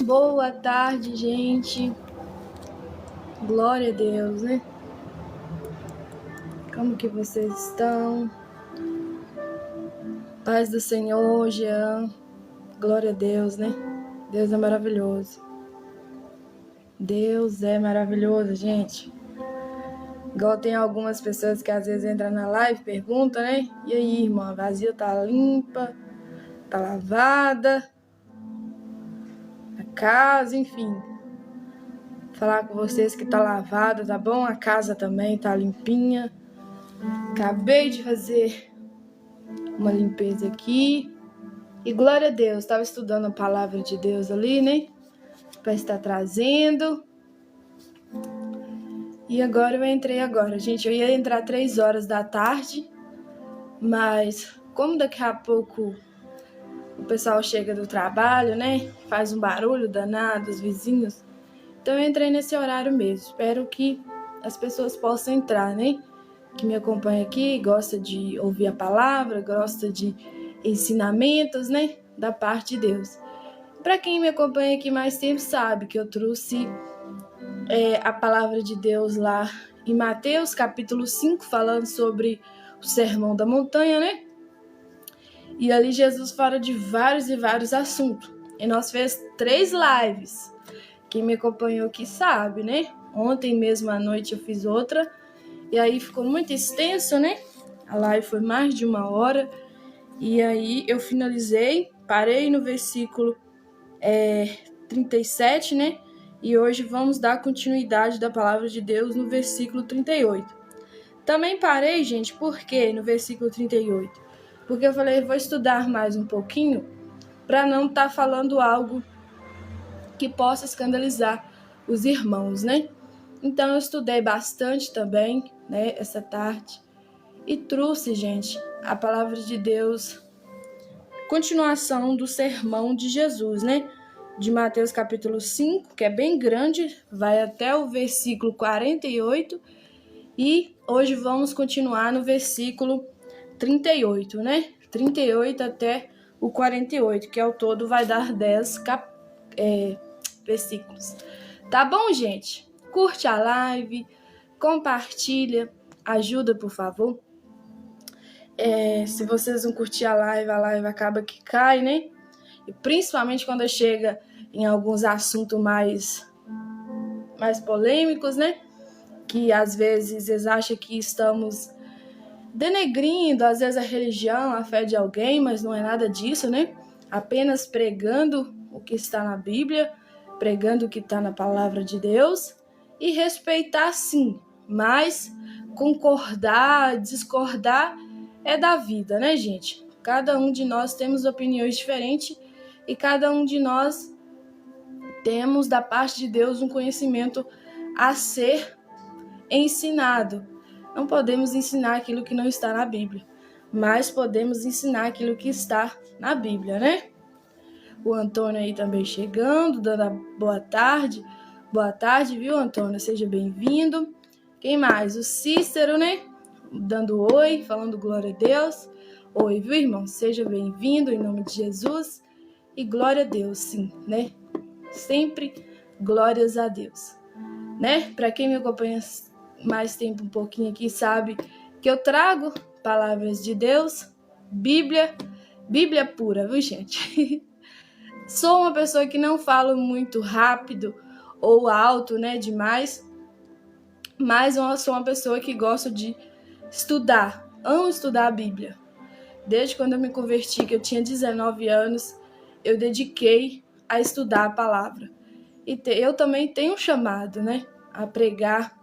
Boa tarde, gente. Glória a Deus, né? Como que vocês estão? Paz do Senhor, Jean. Glória a Deus, né? Deus é maravilhoso. Deus é maravilhoso, gente. Igual tem algumas pessoas que às vezes entram na live e perguntam, né? E aí, irmã, a vasilha tá limpa? Tá lavada? A casa, enfim. Falar com vocês que tá lavada, tá bom? A casa também tá limpinha. Acabei de fazer uma limpeza aqui. E glória a Deus, estava estudando a palavra de Deus ali, né? Para estar trazendo. E agora eu entrei agora. Gente, eu ia entrar 3 horas da tarde, mas como daqui a pouco o pessoal chega do trabalho, né? Faz um barulho danado, os vizinhos. Então eu entrei nesse horário mesmo. Espero que as pessoas possam entrar, né? Que me acompanha aqui, gosta de ouvir a palavra, gosta de ensinamentos, né? Da parte de Deus. Para quem me acompanha aqui mais tempo sabe que eu trouxe a palavra de Deus lá em Mateus capítulo 5, falando sobre o Sermão da Montanha, né? E ali Jesus fala de vários e vários assuntos. E nós fez 3 lives. Quem me acompanhou aqui sabe, né? Ontem mesmo à noite eu fiz outra. E aí ficou muito extenso, né? A live foi mais de 1 hora. E aí eu finalizei, parei no versículo 37, né? E hoje vamos dar continuidade da palavra de Deus no versículo 38. Também parei, gente, por quê? No versículo 38. Porque eu falei, vou estudar mais um pouquinho para não estar falando algo que possa escandalizar os irmãos, né? Então eu estudei bastante também, né, essa tarde. E trouxe, gente, a palavra de Deus, continuação do sermão de Jesus, né? De Mateus capítulo 5, que é bem grande, vai até o versículo 48, e hoje vamos continuar no versículo 38, né? 38 até o 48, que ao todo vai dar 10 versículos. Tá bom, gente? Curte a live, compartilha, ajuda, por favor. Se vocês não curtir a live acaba que cai, né? E principalmente quando chega em alguns assuntos mais polêmicos, né? Que às vezes eles acham que estamos denegrindo, às vezes, a religião, a fé de alguém, mas não é nada disso, né? Apenas pregando o que está na Bíblia, pregando o que está na palavra de Deus, e respeitar sim, mas concordar, discordar é da vida, né, gente? Cada um de nós temos opiniões diferentes e cada um de nós temos da parte de Deus um conhecimento a ser ensinado. Não podemos ensinar aquilo que não está na Bíblia, mas podemos ensinar aquilo que está na Bíblia, né? O Antônio aí também chegando, dando a boa tarde. Boa tarde, viu, Antônio? Seja bem-vindo. Quem mais? O Cícero, né? Dando oi, falando glória a Deus. Oi, viu, irmão? Seja bem-vindo em nome de Jesus. E glória a Deus, sim, né? Sempre glórias a Deus, né? Para quem me acompanha mais tempo um pouquinho aqui sabe que eu trago palavras de Deus, Bíblia pura, viu, gente? Sou uma pessoa que não falo muito rápido ou alto, né, demais, mas eu sou uma pessoa que gosto de estudar, amo estudar a Bíblia. Desde quando eu me converti, que eu tinha 19 anos, eu dediquei a estudar a palavra. E eu também tenho um chamado, né, a pregar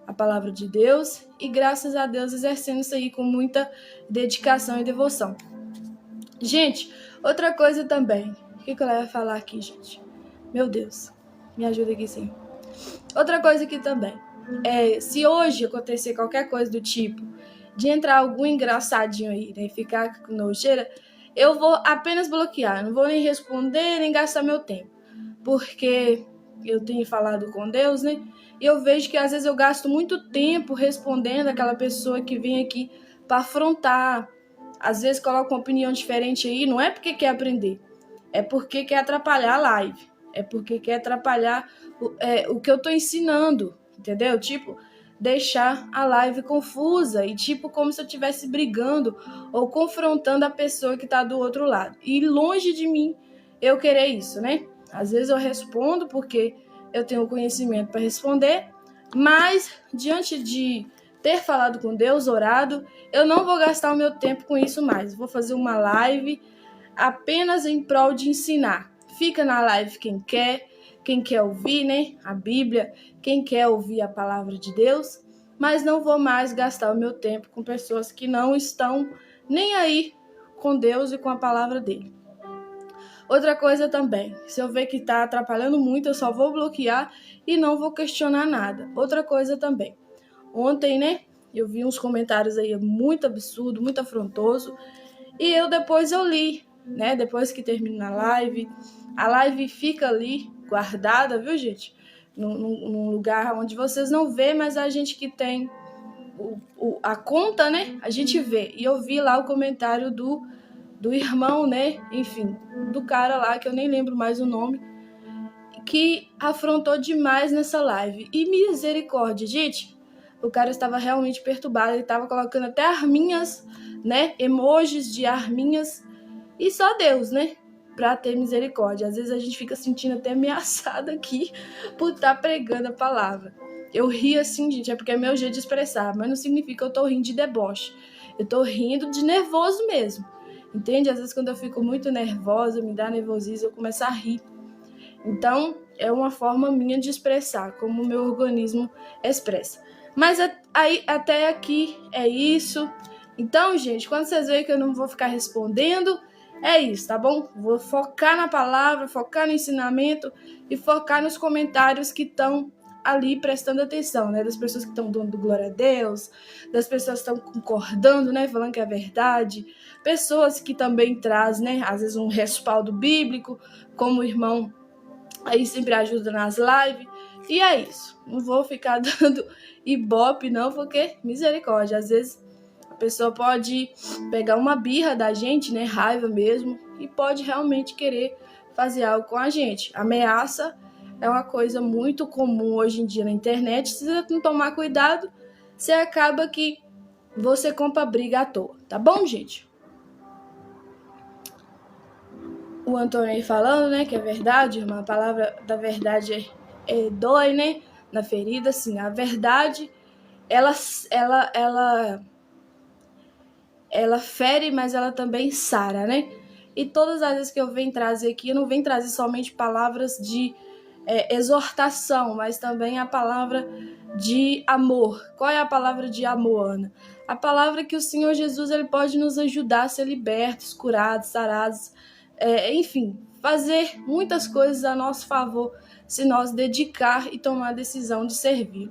a palavra de Deus e, graças a Deus, exercendo isso aí com muita dedicação e devoção. Gente, outra coisa também. O que ela vai falar aqui, gente? Meu Deus, me ajuda aqui, sim. Outra coisa aqui também. Se hoje acontecer qualquer coisa do tipo de entrar algum engraçadinho aí, né, e ficar com nojeira, eu vou apenas bloquear. Não vou nem responder, nem gastar meu tempo. Porque eu tenho falado com Deus, né? E eu vejo que às vezes eu gasto muito tempo respondendo aquela pessoa que vem aqui para afrontar. Às vezes coloca uma opinião diferente aí, não é porque quer aprender, é porque quer atrapalhar a live. é porque quer atrapalhar o que eu tô ensinando, entendeu? Tipo, deixar a live confusa e tipo como se eu estivesse brigando ou confrontando a pessoa que tá do outro lado. E longe de mim eu querer isso, né? Às vezes eu respondo porque eu tenho conhecimento para responder, mas diante de ter falado com Deus, orado, eu não vou gastar o meu tempo com isso mais. Vou fazer uma live apenas em prol de ensinar. Fica na live quem quer ouvir, né, a Bíblia, quem quer ouvir a palavra de Deus, mas não vou mais gastar o meu tempo com pessoas que não estão nem aí com Deus e com a palavra dele. Outra coisa também, se eu ver que está atrapalhando muito, eu só vou bloquear e não vou questionar nada. Outra coisa também, ontem, né, eu vi uns comentários aí muito absurdo, muito afrontoso, e depois eu li, né, depois que termina a live fica ali guardada, viu, gente? Num lugar onde vocês não vê, mas a gente que tem a conta, né, a gente vê. E eu vi lá o comentário do irmão, né, enfim, do cara lá, que eu nem lembro mais o nome, que afrontou demais nessa live. E misericórdia, gente, o cara estava realmente perturbado, ele estava colocando até arminhas, né, emojis de arminhas, e só Deus, né, pra ter misericórdia. Às vezes a gente fica sentindo até ameaçado aqui por estar pregando a palavra. Eu ri assim, gente, é porque é meu jeito de expressar, mas não significa que eu tô rindo de deboche. Eu tô rindo de nervoso mesmo, entende? Às vezes quando eu fico muito nervosa, me dá nervosismo, eu começo a rir. Então, é uma forma minha de expressar, como o meu organismo expressa. Mas aí, até aqui é isso. Então, gente, quando vocês veem que eu não vou ficar respondendo, é isso, tá bom? Vou focar na palavra, focar no ensinamento e focar nos comentários que estão ali prestando atenção, né? Das pessoas que estão dando glória a Deus, das pessoas que estão concordando, né? Falando que é verdade. Pessoas que também trazem, né? Às vezes um respaldo bíblico, como o irmão aí sempre ajuda nas lives. E é isso. Não vou ficar dando ibope, não, porque misericórdia. Às vezes a pessoa pode pegar uma birra da gente, né? Raiva mesmo. E pode realmente querer fazer algo com a gente. Ameaça é uma coisa muito comum hoje em dia na internet. Se você não tomar cuidado, você acaba que você compra briga à toa. Tá bom, gente? O Antônio aí falando, né, que é verdade, irmã, a palavra da verdade dói, né, na ferida, assim, a verdade, ela fere, mas ela também sara, né, e todas as vezes que eu venho trazer aqui, eu não venho trazer somente palavras de exortação, mas também a palavra de amor. Qual é a palavra de amor, Ana? A palavra que o Senhor Jesus, ele pode nos ajudar a ser libertos, curados, sarados, enfim, fazer muitas coisas a nosso favor, se nós dedicar e tomar a decisão de servir.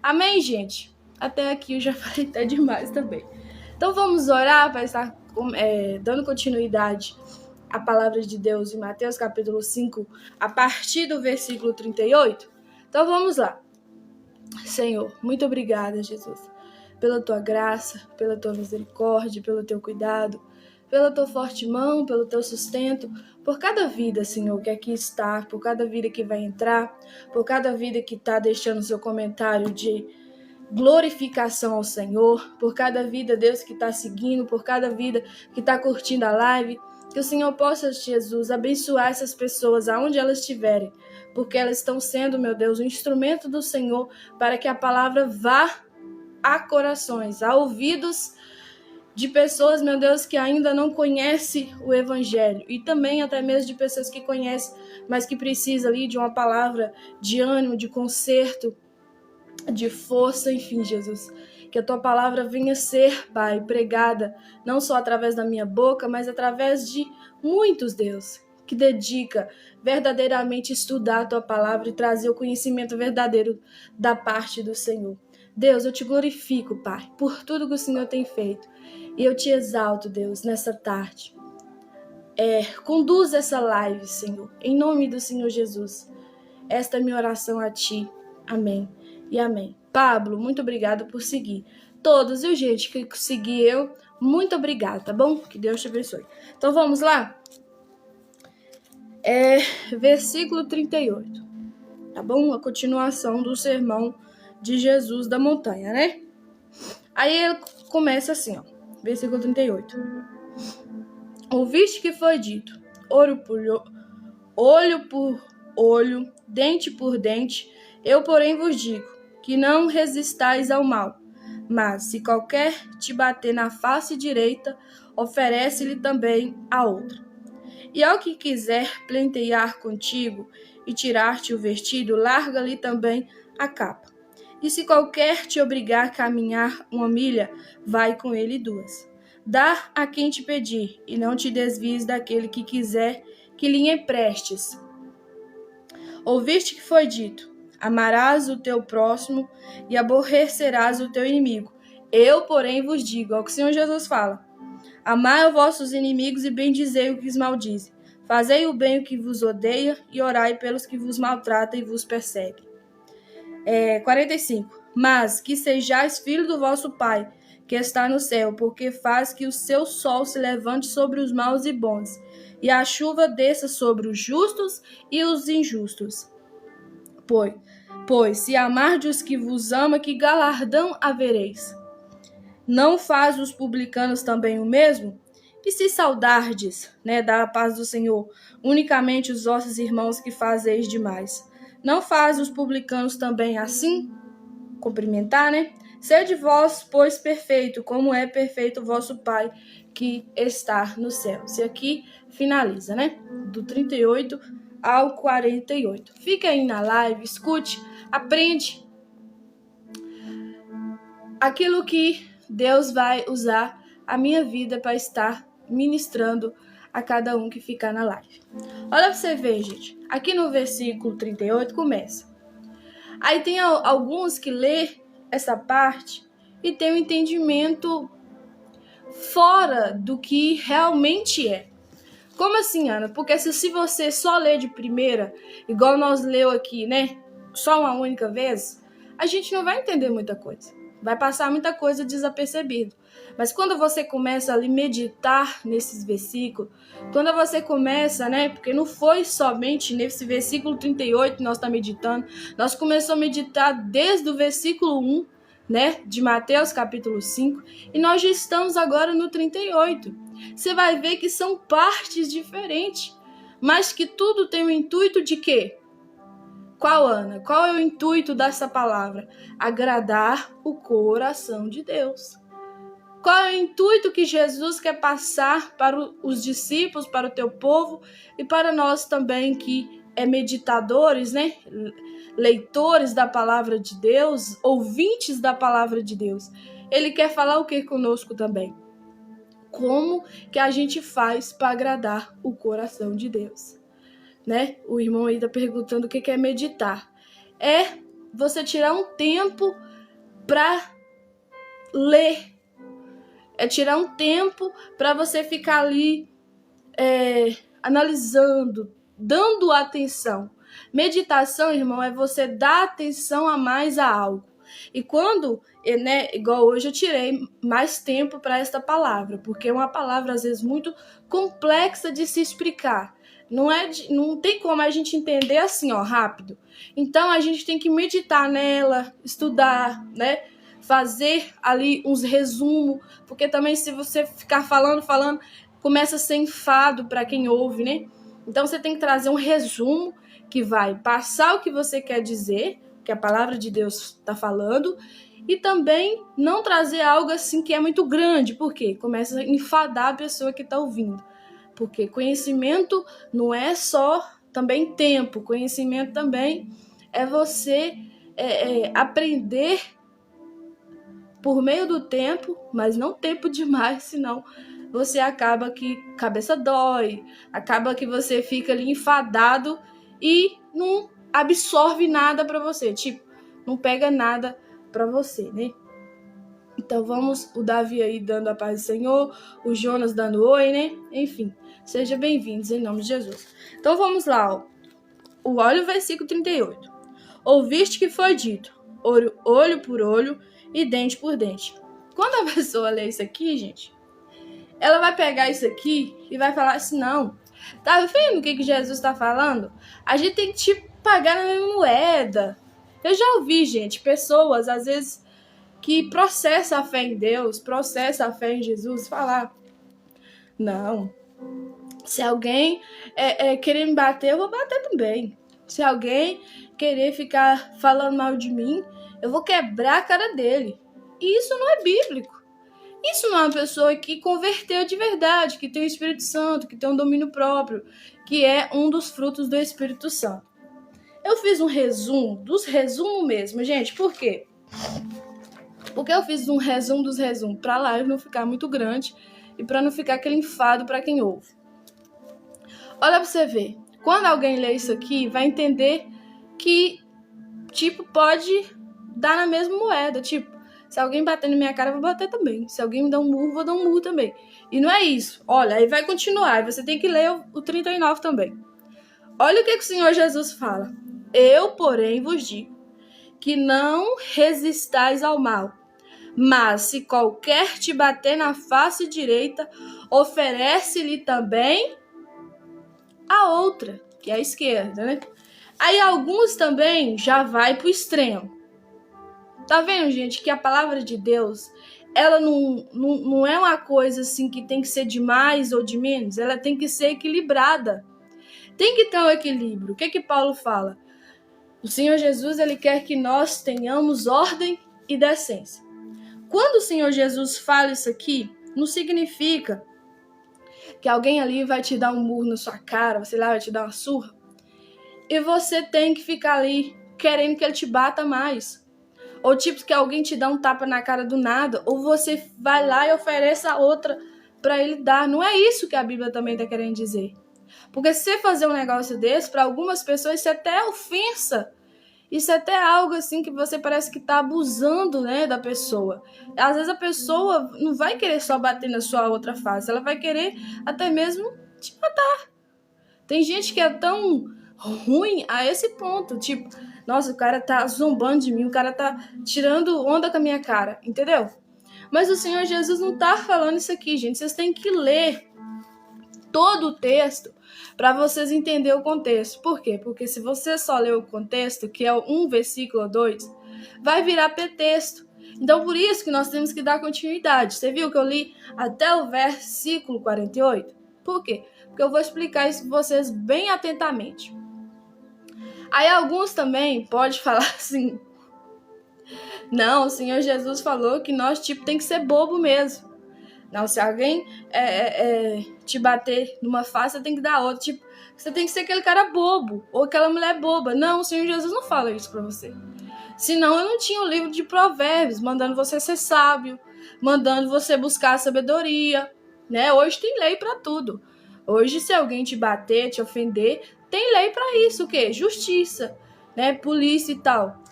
Amém, gente? Até aqui eu já falei até demais também. Então vamos orar para estar dando continuidade à palavra de Deus em Mateus capítulo 5, a partir do versículo 38. Então vamos lá. Senhor, muito obrigada, Jesus, pela tua graça, pela tua misericórdia, pelo teu cuidado, pela tua forte mão, pelo teu sustento, por cada vida, Senhor, que aqui está, por cada vida que vai entrar, por cada vida que está deixando seu comentário de glorificação ao Senhor, por cada vida, Deus, que está seguindo, por cada vida que está curtindo a live, que o Senhor possa, Jesus, abençoar essas pessoas aonde elas estiverem, porque elas estão sendo, meu Deus, um instrumento do Senhor para que a palavra vá a corações, a ouvidos de pessoas, meu Deus, que ainda não conhecem o Evangelho, e também até mesmo de pessoas que conhecem, mas que precisam ali de uma palavra de ânimo, de conserto, de força, enfim, Jesus. Que a tua palavra venha ser, Pai, pregada, não só através da minha boca, mas através de muitos, Deus, que dedica verdadeiramente estudar a tua palavra e trazer o conhecimento verdadeiro da parte do Senhor. Deus, eu te glorifico, Pai, por tudo que o Senhor tem feito. E eu te exalto, Deus, nessa tarde. Conduz essa live, Senhor, em nome do Senhor Jesus. Esta é minha oração a ti. Amém e amém. Pablo, muito obrigado por seguir. Todos, e gente que seguir eu, muito obrigado, tá bom? Que Deus te abençoe. Então vamos lá? Versículo 38, tá bom? A continuação do sermão de Jesus da montanha, né? Aí ele começa assim, ó, versículo 38. Ouviste que foi dito, olho por olho, dente por dente, eu porém vos digo, que não resistais ao mal, mas se qualquer te bater na face direita, oferece-lhe também a outra. E ao que quiser plentear contigo e tirar-te o vestido, larga-lhe também a capa. E se qualquer te obrigar a caminhar 1 milha, vai com ele 2. Dá a quem te pedir, e não te desvies daquele que quiser que lhe emprestes. Ouviste que foi dito, amarás o teu próximo e aborrecerás o teu inimigo. Eu, porém, vos digo, é o que o Senhor Jesus fala, amai os vossos inimigos e bendizei o que os maldize. Fazei o bem o que vos odeia e orai pelos que vos maltratam e vos perseguem. 45. Mas que sejais filho do vosso Pai, que está no céu, porque faz que o seu sol se levante sobre os maus e bons, e a chuva desça sobre os justos e os injustos. Pois se amardes os que vos ama, que galardão havereis? Não faz os publicanos também o mesmo? E se saudardes, da paz do Senhor, unicamente os vossos irmãos que fazeis demais, não faz os publicanos também assim? Cumprimentar, Sede vós, pois, perfeito, como é perfeito o vosso Pai que está no céu. Isso aqui finaliza, do 38 ao 48. Fica aí na live, escute, aprende aquilo que Deus vai usar a minha vida para estar ministrando a cada um que ficar na live. Olha pra você ver, gente. Aqui no versículo 38 começa. Aí tem alguns que lê essa parte e tem um entendimento fora do que realmente é. Como assim, Ana? Porque se você só lê de primeira, igual nós leu aqui, só uma única vez, a gente não vai entender muita coisa. Vai passar muita coisa desapercebido. Mas quando você começa a meditar nesses versículos, quando você começa, porque não foi somente nesse versículo 38 que nós estamos meditando, nós começamos a meditar desde o versículo 1, de Mateus capítulo 5, e nós já estamos agora no 38. Você vai ver que são partes diferentes, mas que tudo tem o intuito de quê? Qual, Ana? Qual é o intuito dessa palavra? Agradar o coração de Deus. Qual é o intuito que Jesus quer passar para os discípulos, para o teu povo e para nós também que meditadores, leitores da palavra de Deus, ouvintes da palavra de Deus. Ele quer falar o que conosco também? Como que a gente faz para agradar o coração de Deus? O irmão aí está perguntando o que é meditar. É você tirar um tempo para ler. É tirar um tempo para você ficar ali analisando, dando atenção. Meditação, irmão, é você dar atenção a mais a algo. E quando, igual hoje eu tirei mais tempo para esta palavra, porque é uma palavra às vezes muito complexa de se explicar. Não tem como a gente entender assim, rápido. Então a gente tem que meditar nela, estudar, fazer ali uns resumos, porque também se você ficar falando, começa a ser enfado para quem ouve, Então você tem que trazer um resumo que vai passar o que você quer dizer, que a palavra de Deus está falando, e também não trazer algo assim que é muito grande, porque começa a enfadar a pessoa que está ouvindo. Porque conhecimento não é só também tempo, conhecimento também é você aprender por meio do tempo, mas não tempo demais, senão você acaba que cabeça dói, acaba que você fica ali enfadado e não absorve nada para você, não pega nada para você, Então vamos, o Davi aí dando a paz do Senhor, o Jonas dando oi, Enfim, sejam bem-vindos em nome de Jesus. Então vamos lá, olha o versículo 38. Ouviste que foi dito, olho por olho e dente por dente. Quando a pessoa lê isso aqui, gente, ela vai pegar isso aqui e vai falar assim, não, tá vendo o que Jesus está falando? A gente tem que te pagar na mesma moeda. Eu já ouvi, gente, pessoas, às vezes, que processam a fé em Deus, processam a fé em Jesus, falar, não, se alguém querer me bater, eu vou bater também. Se alguém querer ficar falando mal de mim, eu vou quebrar a cara dele. E isso não é bíblico. Isso não é uma pessoa que converteu de verdade, que tem o Espírito Santo, que tem um domínio próprio, que é um dos frutos do Espírito Santo. Eu fiz um resumo, dos resumos mesmo, gente. Por quê? Porque eu fiz um resumo dos resumos, para a live não ficar muito grande e para não ficar aquele enfado para quem ouve. Olha para você ver. Quando alguém lê isso aqui, vai entender que, tipo, pode dar na mesma moeda. Tipo, se alguém bater na minha cara, eu vou bater também. Se alguém me dar um murro, eu vou dar um murro também. E não é isso. Olha, aí vai continuar. Você tem que ler o 39 também. Olha o que o Senhor Jesus fala. Eu, porém, vos digo que não resistais ao mal. Mas se qualquer te bater na face direita, oferece-lhe também a outra, que é a esquerda, né? Aí alguns também já vai pro extremo. Tá vendo, gente, que a palavra de Deus, ela não é uma coisa assim que tem que ser de mais ou de menos, ela tem que ser equilibrada. Tem que ter um equilíbrio. O que Paulo fala? O Senhor Jesus, ele quer que nós tenhamos ordem e decência. Quando o Senhor Jesus fala isso aqui, não significa que alguém ali vai te dar um murro na sua cara, sei lá, vai te dar uma surra, e você tem que ficar ali querendo que ele te bata mais. Ou tipo que alguém te dá um tapa na cara do nada, ou você vai lá e oferece a outra para ele dar. Não é isso que a Bíblia também está querendo dizer. Porque se você fazer um negócio desse, para algumas pessoas isso é até ofensa. Isso é até algo assim que você parece que está abusando, né, da pessoa. Às vezes a pessoa não vai querer só bater na sua outra face, ela vai querer até mesmo te matar. Tem gente que é tão ruim a esse ponto, tipo, nossa, o cara tá zombando de mim, o cara tá tirando onda com a minha cara, entendeu? Mas o Senhor Jesus não tá falando isso aqui, gente. Vocês têm que ler todo o texto para vocês entenderem o contexto. Por quê? Porque se você só ler o contexto, que é um versículo ou 2, vai virar pretexto. Então, por isso que nós temos que dar continuidade. Você viu que eu li até o versículo 48? Por quê? Porque eu vou explicar isso para vocês bem atentamente. Aí alguns também podem falar assim, não, o Senhor Jesus falou que nós tipo tem que ser bobo mesmo. Não, se alguém te bater numa face, você tem que dar outra. Tipo, você tem que ser aquele cara bobo ou aquela mulher boba. Não, o Senhor Jesus não fala isso pra você. Senão eu não tinha o livro de Provérbios, mandando você ser sábio, mandando você buscar a sabedoria, né? Hoje tem lei pra tudo. Hoje, se alguém te bater, te ofender, tem lei pra isso, o quê? Justiça, né? Polícia e tal.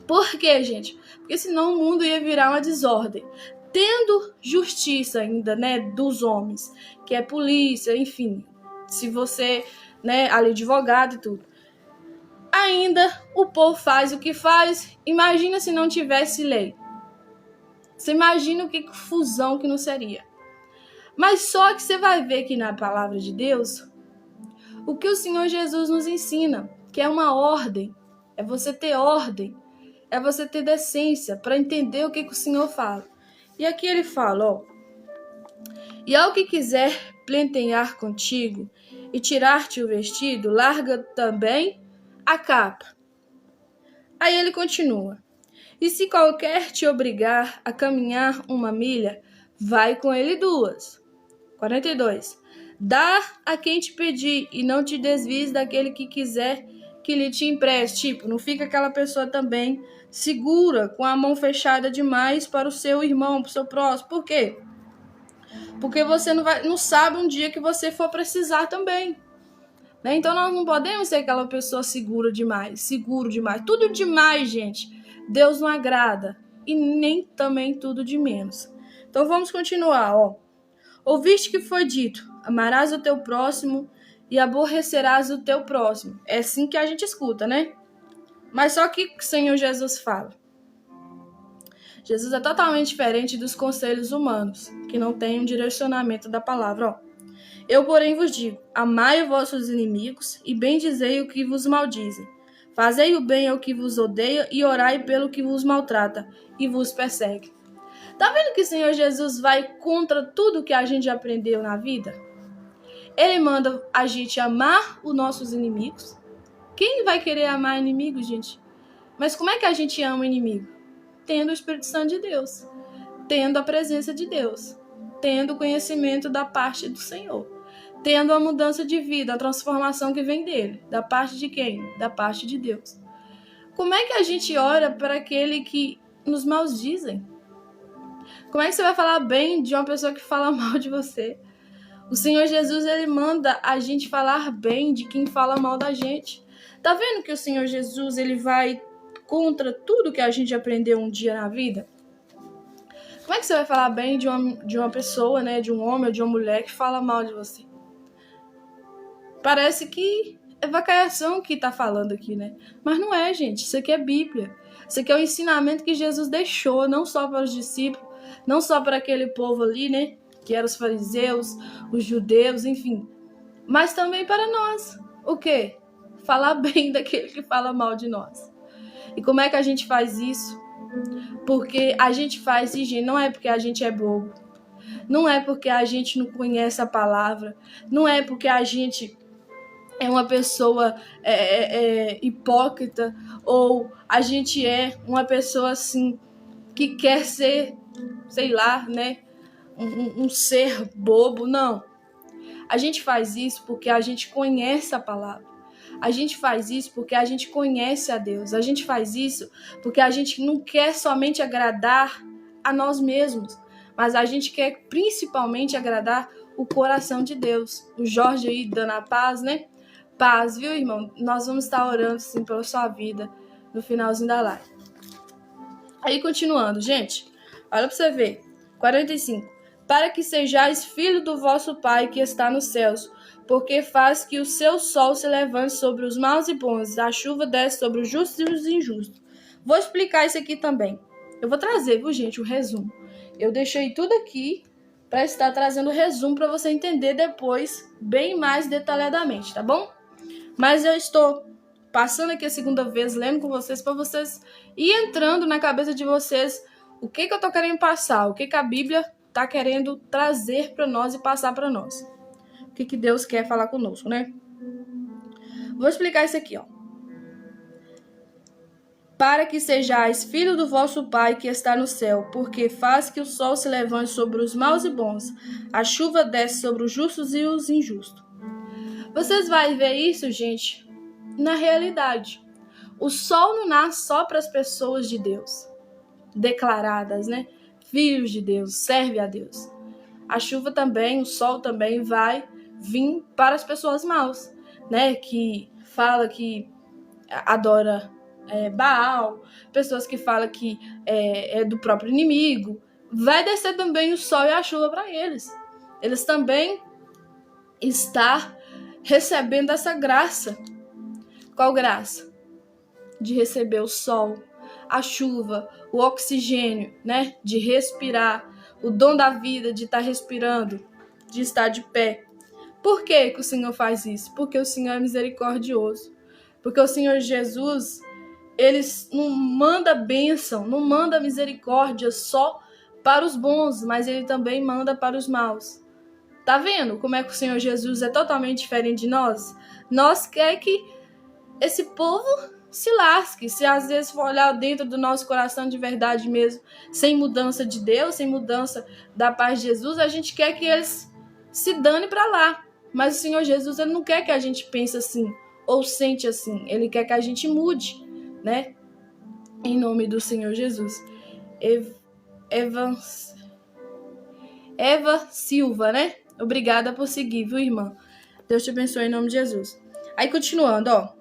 Por quê, gente? Porque senão o mundo ia virar uma desordem. Tendo justiça ainda, né, dos homens, que é polícia, enfim, se você, né, ali advogado e tudo. Ainda o povo faz o que faz. Imagina se não tivesse lei. Você imagina o que confusão que não seria. Mas só que você vai ver que na palavra de Deus, o que o Senhor Jesus nos ensina, que é uma ordem, é você ter ordem, é você ter decência para entender o que o Senhor fala. E aqui ele fala, ó, e ao que quiser plentear contigo e tirar-te o vestido, larga também a capa. Aí ele continua, e se qualquer te obrigar a caminhar 1 milha, vai com ele 2. 42. Dá a quem te pedir e não te desvies daquele que quiser que lhe te empreste. Tipo, não fica aquela pessoa também segura, com a mão fechada demais para o seu irmão, para o seu próximo. Por quê? Porque você não sabe um dia que você for precisar também. Né? Então nós não podemos ser aquela pessoa seguro demais. Tudo demais, gente, Deus não agrada. E nem também tudo de menos. Então vamos continuar, ó. Ouviste que foi dito, amarás o teu próximo e aborrecerás o teu próximo. É assim que a gente escuta, né? Mas só que o Senhor Jesus fala. Jesus é totalmente diferente dos conselhos humanos, que não têm um direcionamento da palavra. Ó. Eu, porém, vos digo, amai os vossos inimigos e bendizei o que vos maldizem. Fazei o bem ao que vos odeia e orai pelo que vos maltrata e vos persegue. Tá vendo que o Senhor Jesus vai contra tudo que a gente aprendeu na vida? Ele manda a gente amar os nossos inimigos. Quem vai querer amar inimigos, gente? Mas como é que a gente ama o inimigo? Tendo o Espírito Santo de Deus, tendo a presença de Deus, tendo o conhecimento da parte do Senhor, tendo a mudança de vida, a transformação que vem dele. Da parte de quem? Da parte de Deus. Como é que a gente ora para aquele que nos maldizem? Como é que você vai falar bem de uma pessoa que fala mal de você? O Senhor Jesus, ele manda a gente falar bem de quem fala mal da gente. Tá vendo que o Senhor Jesus, ele vai contra tudo que a gente aprendeu um dia na vida? Como é que você vai falar bem de uma pessoa, né, de um homem ou de uma mulher que fala mal de você? Parece que é vacaiação que tá falando aqui, né? Mas não é, gente. Isso aqui é Bíblia. Isso aqui é o ensinamento que Jesus deixou, não só para os discípulos, não só para aquele povo ali, né, que eram os fariseus, os judeus, enfim, mas também para nós. O quê? Falar bem daquele que fala mal de nós. E como é que a gente faz isso? Porque a gente faz isso, gente, não é porque a gente é bobo, não é porque a gente não conhece a palavra, não é porque a gente é uma pessoa hipócrita, ou a gente é uma pessoa assim que quer ser, sei lá, né, um ser bobo. Não. A gente faz isso porque a gente conhece a palavra. A gente faz isso porque a gente conhece a Deus. A gente faz isso porque a gente não quer somente agradar a nós mesmos, mas a gente quer principalmente agradar o coração de Deus. O Jorge aí dando a paz, né? Paz, viu, irmão? Nós vamos estar orando, sim, pela sua vida no finalzinho da live. Aí, continuando, gente. Olha pra você ver. 45. Para que sejais filho do vosso Pai que está nos céus, porque faz que o seu sol se levante sobre os maus e bons, a chuva desce sobre os justos e os injustos. Vou explicar isso aqui também. Eu vou trazer, viu, gente, o resumo. Eu deixei tudo aqui para estar trazendo o resumo para você entender depois, bem mais detalhadamente, tá bom? Mas eu estou passando aqui a segunda vez, lendo com vocês, para vocês ir entrando na cabeça de vocês o que eu tô querendo passar, o que a Bíblia tá querendo trazer para nós e passar para nós. O que Deus quer falar conosco, né? Vou explicar isso aqui, ó. Para que sejais filho do vosso Pai que está no céu, porque faz que o sol se levante sobre os maus e bons, a chuva desce sobre os justos e os injustos. Vocês vão ver isso, gente, na realidade. O sol não nasce só para as pessoas de Deus, declaradas, né? Filhos de Deus, serve a Deus. A chuva também, o sol também vai vir para as pessoas maus, né? Que fala que adora Baal, pessoas que falam que é do próprio inimigo. Vai descer também o sol e a chuva para eles. Eles também estão recebendo essa graça. Qual graça? De receber o sol, a chuva, o oxigênio, né? De respirar, o dom da vida, de estar respirando, de estar de pé. Por que o Senhor faz isso? Porque o Senhor é misericordioso. Porque o Senhor Jesus, ele não manda bênção, não manda misericórdia só para os bons, mas ele também manda para os maus. Tá vendo como é que o Senhor Jesus é totalmente diferente de nós? Nós quer que esse povo se lasque. Se às vezes for olhar dentro do nosso coração de verdade mesmo, sem mudança de Deus, sem mudança da paz de Jesus, a gente quer que eles se dane para lá. Mas o Senhor Jesus, ele não quer que a gente pense assim ou sente assim. Ele quer que a gente mude, né? Em nome do Senhor Jesus. Eva Silva, né? Obrigada por seguir, viu, irmã? Deus te abençoe em nome de Jesus. Aí, continuando, ó.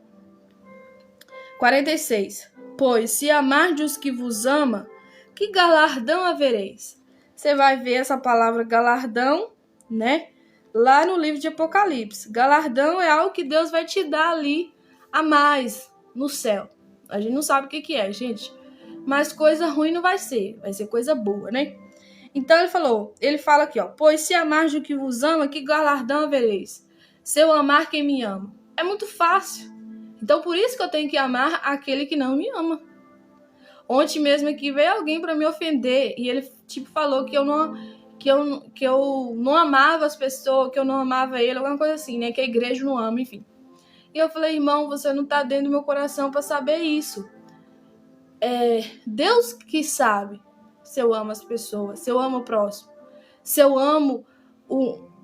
46. Pois, se amardes os que vos ama, que galardão havereis? Você vai ver essa palavra galardão, né? Lá no livro de Apocalipse. Galardão é algo que Deus vai te dar ali a mais no céu. A gente não sabe o que é, gente. mas coisa ruim não vai ser coisa boa, né? Então ele fala aqui, ó, pois se amar o que vos ama, que galardão havereis? Se eu amar quem me ama. É muito fácil. Então por isso que eu tenho que amar aquele que não me ama. Ontem mesmo aqui veio alguém para me ofender e ele falou que eu não amava as pessoas, que eu não amava ele, alguma coisa assim, né? Que a igreja não ama, enfim. E eu falei, irmão, você não tá dentro do meu coração para saber isso. Deus que sabe se eu amo as pessoas, se eu amo o próximo, se eu amo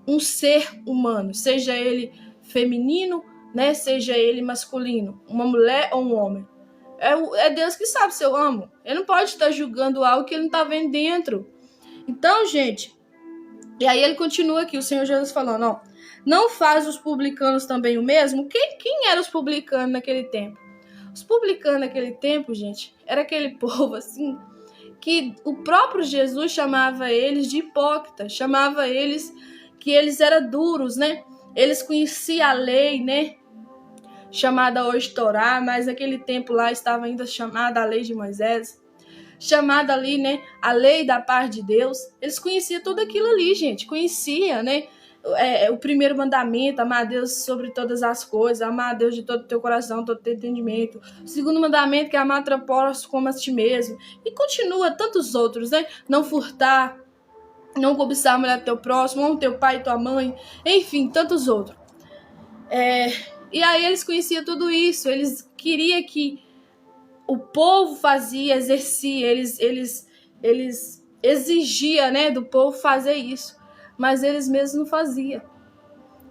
um ser humano, seja ele feminino, né? Seja ele masculino, uma mulher ou um homem. É Deus que sabe se eu amo. Ele não pode estar julgando algo que ele não está vendo dentro. Então, gente, e aí ele continua aqui, o Senhor Jesus falando, ó, não faz os publicanos também o mesmo? Quem eram os publicanos naquele tempo? Os publicanos naquele tempo, gente, era aquele povo assim, que o próprio Jesus chamava eles de hipócritas, chamava eles que eles eram duros, né? Eles conheciam a lei, né? Chamada hoje Torá, mas naquele tempo lá estava ainda chamada a lei de Moisés, chamada ali, né, a lei da paz de Deus. Eles conheciam tudo aquilo ali, gente, conhecia, né, o primeiro mandamento, amar a Deus sobre todas as coisas, amar a Deus de todo o teu coração, todo o teu entendimento. O segundo mandamento, que é amar teu próximo como a ti mesmo. E continua tantos outros, né, não furtar, não cobiçar a mulher do teu próximo, honra teu pai e tua mãe, enfim, tantos outros. E aí eles conheciam tudo isso, eles queriam que o povo fazia, exercia, eles exigiam, né, do povo fazer isso, mas eles mesmos não faziam.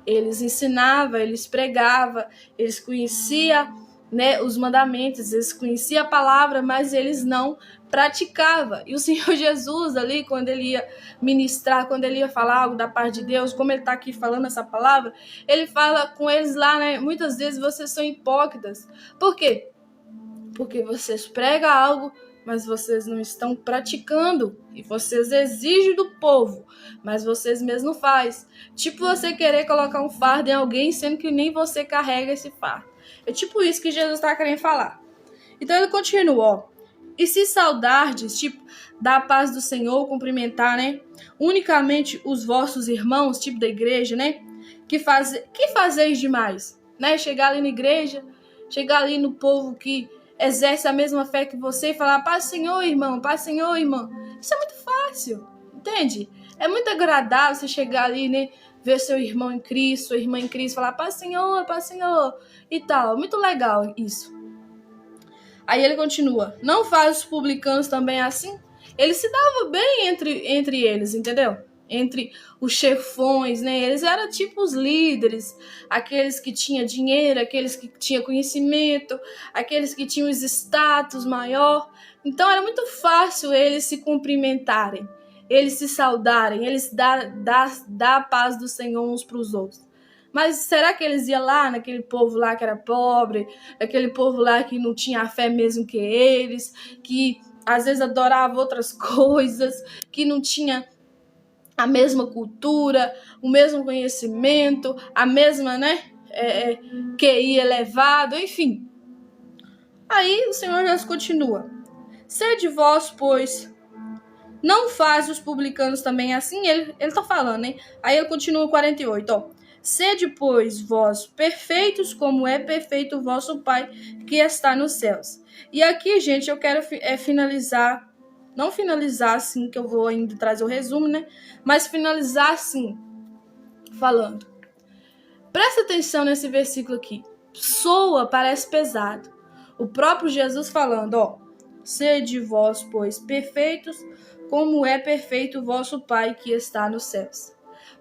Eles ensinavam, eles pregavam, eles conheciam, né, os mandamentos, eles conheciam a palavra, mas eles não praticavam. E o Senhor Jesus ali, quando ele ia ministrar, quando ele ia falar algo da parte de Deus, como ele está aqui falando essa palavra, ele fala com eles lá, né, muitas vezes vocês são hipócritas. Por quê? Porque vocês pregam algo, mas vocês não estão praticando. E vocês exigem do povo, mas vocês mesmos não fazem. Tipo você querer colocar um fardo em alguém, sendo que nem você carrega esse fardo. É tipo isso que Jesus está querendo falar. Então ele continua, ó. E se saudardes, tipo, da paz do Senhor, cumprimentar, né? Unicamente os vossos irmãos, tipo da igreja, né? Que fazeis demais? Né? Chegar ali na igreja, chegar ali no povo que exerce a mesma fé que você e falar, paz Senhor, irmão, paz Senhor, irmã. Isso é muito fácil, entende? É muito agradável você chegar ali, né? Ver seu irmão em Cristo, sua irmã em Cristo, falar paz Senhor e tal. Muito legal isso. Aí ele continua, não faz os publicanos também assim? Eles se davam bem entre eles, entendeu? Entre os chefões, né? Eles eram tipo os líderes, aqueles que tinham dinheiro, aqueles que tinham conhecimento, aqueles que tinham os status maior. Então era muito fácil eles se cumprimentarem, eles se saudarem, eles dar a paz do Senhor uns para os outros. Mas será que eles iam lá naquele povo lá que era pobre, aquele povo lá que não tinha a fé mesmo que eles, que às vezes adorava outras coisas, que não tinha a mesma cultura, o mesmo conhecimento, a mesma, né, QI elevado, enfim. Aí o Senhor Jesus continua. Sede vós, pois, não faz os publicanos também assim? Ele tá falando, né? Aí ele continua 48, ó. Sede, pois, vós perfeitos, como é perfeito o vosso Pai que está nos céus. E aqui, gente, eu quero finalizar, não finalizar assim, que eu vou ainda trazer o resumo, né? Mas finalizar assim, falando. Presta atenção nesse versículo aqui. Parece pesado. O próprio Jesus falando, ó. Sede vós, pois, perfeitos, como é perfeito o vosso Pai que está nos céus.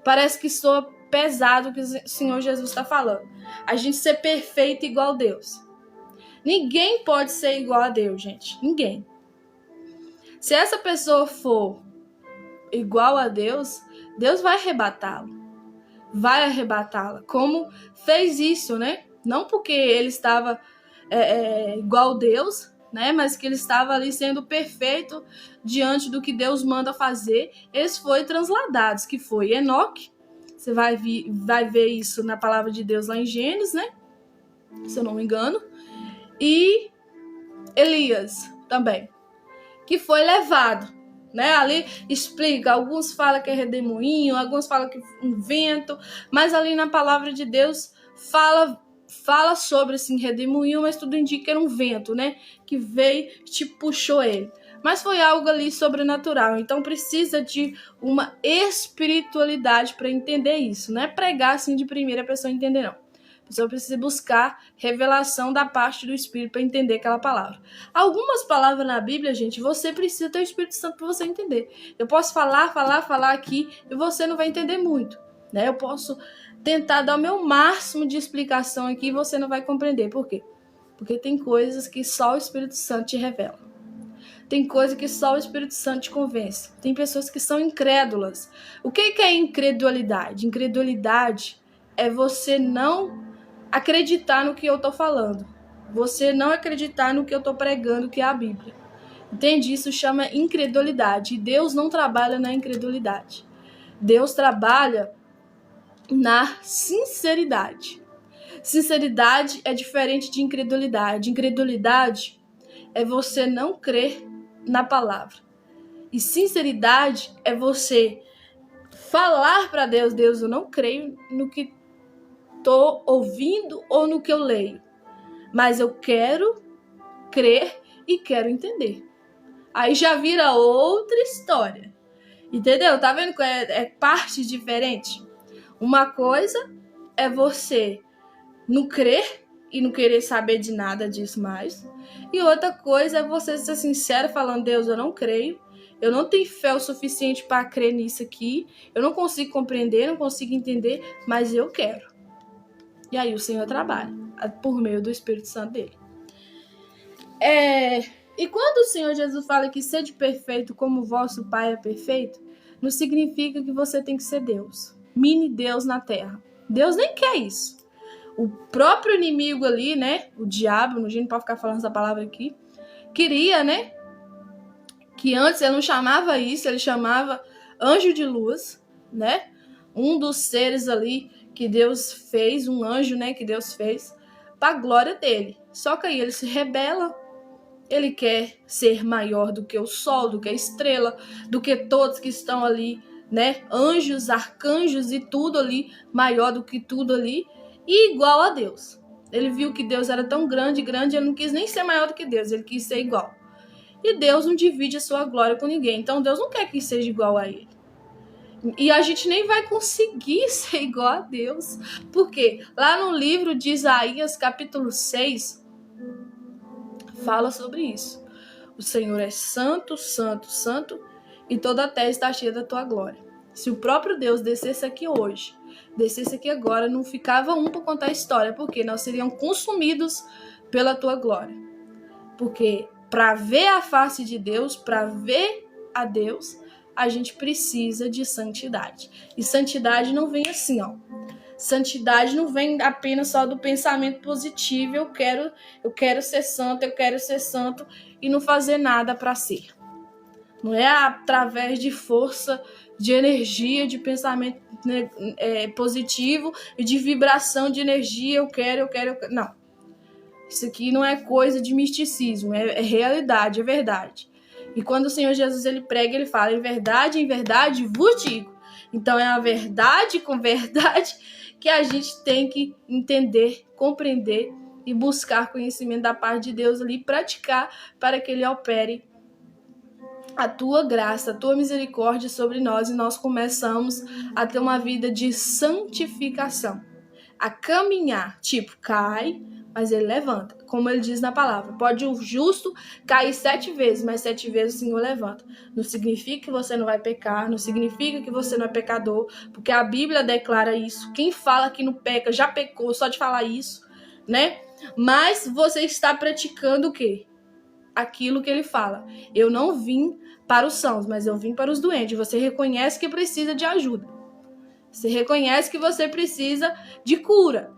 Parece que soa pesado o que o Senhor Jesus está falando. A gente ser perfeito igual a Deus. Ninguém pode ser igual a Deus, gente. Ninguém. Se essa pessoa for igual a Deus, Deus vai arrebatá-lo. Vai arrebatá-la. Como fez isso, né? Não porque ele estava igual a Deus, né? Mas que ele estava ali sendo perfeito diante do que Deus manda fazer. Eles foram transladados, que foi Enoque. Você vai ver isso na palavra de Deus lá em Gênesis, né? Se eu não me engano. E Elias também. que foi levado, né? Ali explica, alguns falam que é redemoinho, alguns falam que é um vento, mas ali na palavra de Deus fala sobre assim, redemoinho, mas tudo indica que era um vento, né? Que veio e te puxou ele. Mas foi algo ali sobrenatural, então precisa de uma espiritualidade para entender isso, não é pregar assim de primeira pessoa entender, não. A pessoa precisa buscar revelação da parte do Espírito para entender aquela palavra. Algumas palavras na Bíblia, gente, você precisa ter o Espírito Santo para você entender. Eu posso falar aqui e você não vai entender muito, né? Eu posso tentar dar o meu máximo de explicação aqui e você não vai compreender. Por quê? Porque tem coisas que só o Espírito Santo te revela. Tem coisa que só o Espírito Santo te convence. Tem pessoas que são incrédulas. O que é incredulidade? Incredulidade é você não acreditar no que eu estou falando. Você não acreditar no que eu estou pregando, que é a Bíblia. Entende? Isso chama incredulidade. E Deus não trabalha na incredulidade. Deus trabalha na sinceridade. Sinceridade é diferente de incredulidade. Incredulidade é você não crer na palavra. E sinceridade é você falar para Deus, Deus, eu não creio no que estou ouvindo ou no que eu leio, mas eu quero crer e quero entender. Aí já vira outra história. Entendeu? Tá vendo que é parte diferente? Uma coisa é você não crer e não querer saber de nada disso mais. E outra coisa é você ser sincero falando, Deus, eu não creio. Eu não tenho fé o suficiente para crer nisso aqui. Eu não consigo compreender, não consigo entender, mas eu quero. E aí o Senhor trabalha por meio do Espírito Santo dele. E quando o Senhor Jesus fala que sede perfeito como o vosso Pai é perfeito, não significa que você tem que ser Deus. Mini Deus na terra. Deus nem quer isso. O próprio inimigo ali, né? O diabo, a gente não pode ficar falando essa palavra aqui, queria, né? Que antes ele não chamava isso, ele chamava anjo de luz, né? Um dos seres ali que Deus fez, um anjo, né? Que Deus fez para a glória dele. Só que aí ele se rebela. Ele quer ser maior do que o sol, do que a estrela, do que todos que estão ali, né? Anjos, arcanjos e tudo ali, maior do que tudo ali, e igual a Deus. Ele viu que Deus era tão grande, ele não quis nem ser maior do que Deus, ele quis ser igual. E Deus não divide a sua glória com ninguém, então Deus não quer que seja igual a ele. E a gente nem vai conseguir ser igual a Deus, porque lá no livro de Isaías, capítulo 6, fala sobre isso. O Senhor é santo, santo, santo, e toda a terra está cheia da tua glória. Se o próprio Deus descesse aqui hoje, descesse aqui agora, não ficava um para contar a história, porque nós seríamos consumidos pela tua glória. Porque para ver a face de Deus, para ver a Deus, a gente precisa de santidade. E santidade não vem assim, ó. Santidade não vem apenas só do pensamento positivo, eu quero ser santo, e não fazer nada para ser. Não é através de força, de energia, de pensamento positivo e de vibração de energia, eu quero. Não. Isso aqui não é coisa de misticismo, é realidade, é verdade. E quando o Senhor Jesus ele prega, ele fala, em verdade vos digo. Então é a verdade com verdade que a gente tem que entender, compreender e buscar conhecimento da parte de Deus ali, praticar para que ele opere a tua graça, a tua misericórdia sobre nós e nós começamos a ter uma vida de santificação, a caminhar, tipo, cai, mas ele levanta, como ele diz na palavra. Pode o justo cair 7 vezes, mas 7 vezes o Senhor levanta. Não significa que você não vai pecar, não significa que você não é pecador, porque a Bíblia declara isso. Quem fala que não peca, já pecou, só de falar isso, né? Mas você está praticando o quê? Aquilo que ele fala. Eu não vim para os sãos, mas eu vim para os doentes. Você reconhece que precisa de ajuda. Você reconhece que você precisa de cura.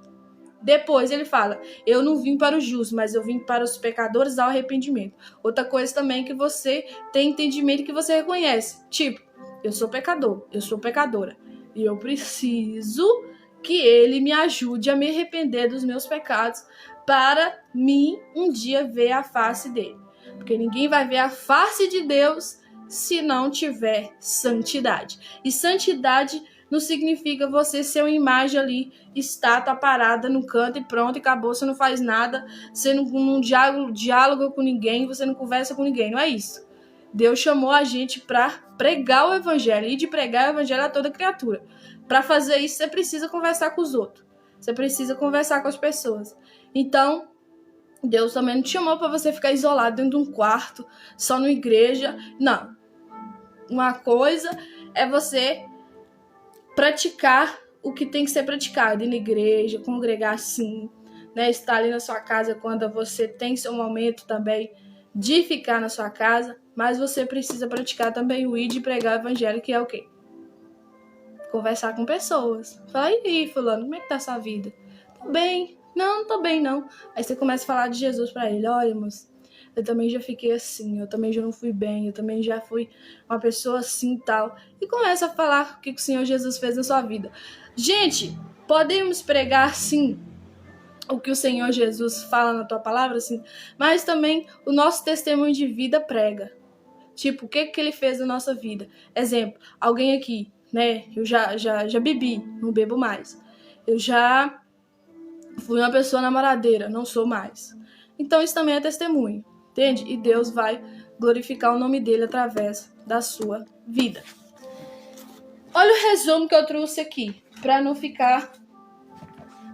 Depois ele fala, eu não vim para os justos, mas eu vim para os pecadores ao arrependimento. Outra coisa também que você tem entendimento, que você reconhece. Tipo, eu sou pecador, eu sou pecadora. E eu preciso que ele me ajude a me arrepender dos meus pecados para mim um dia ver a face dele. Porque ninguém vai ver a face de Deus se não tiver santidade. E santidade não significa você ser uma imagem ali, estátua parada no canto e pronto, e acabou, você não faz nada, você não diálogo com ninguém, você não conversa com ninguém, não é isso. Deus chamou a gente para pregar o evangelho, e de pregar o evangelho a toda criatura. Para fazer isso, você precisa conversar com os outros. Você precisa conversar com as pessoas. Então, Deus também não te chamou para você ficar isolado dentro de um quarto, só na igreja. Não. Uma coisa é você praticar o que tem que ser praticado na igreja, congregar sim, né? Estar ali na sua casa quando você tem seu momento também de ficar na sua casa, mas você precisa praticar também o ir de pregar o evangelho, que é o quê? Conversar com pessoas. Fala, e aí, fulano, como é que tá a sua vida? Tô bem. Não tô bem, não. Aí você começa a falar de Jesus pra ele. Olha, moço, eu também já fiquei assim, eu também já não fui bem, eu também já fui uma pessoa assim e tal. E começa a falar o que o Senhor Jesus fez na sua vida. Gente, podemos pregar, sim, o que o Senhor Jesus fala na tua palavra, sim, mas também o nosso testemunho de vida prega. Tipo, o que ele fez na nossa vida. Exemplo, alguém aqui, né? Eu já bebi, não bebo mais. Eu já fui uma pessoa namoradeira, não sou mais. Então isso também é testemunho, entende? E Deus vai glorificar o nome dele através da sua vida. Olha o resumo que eu trouxe aqui, para não ficar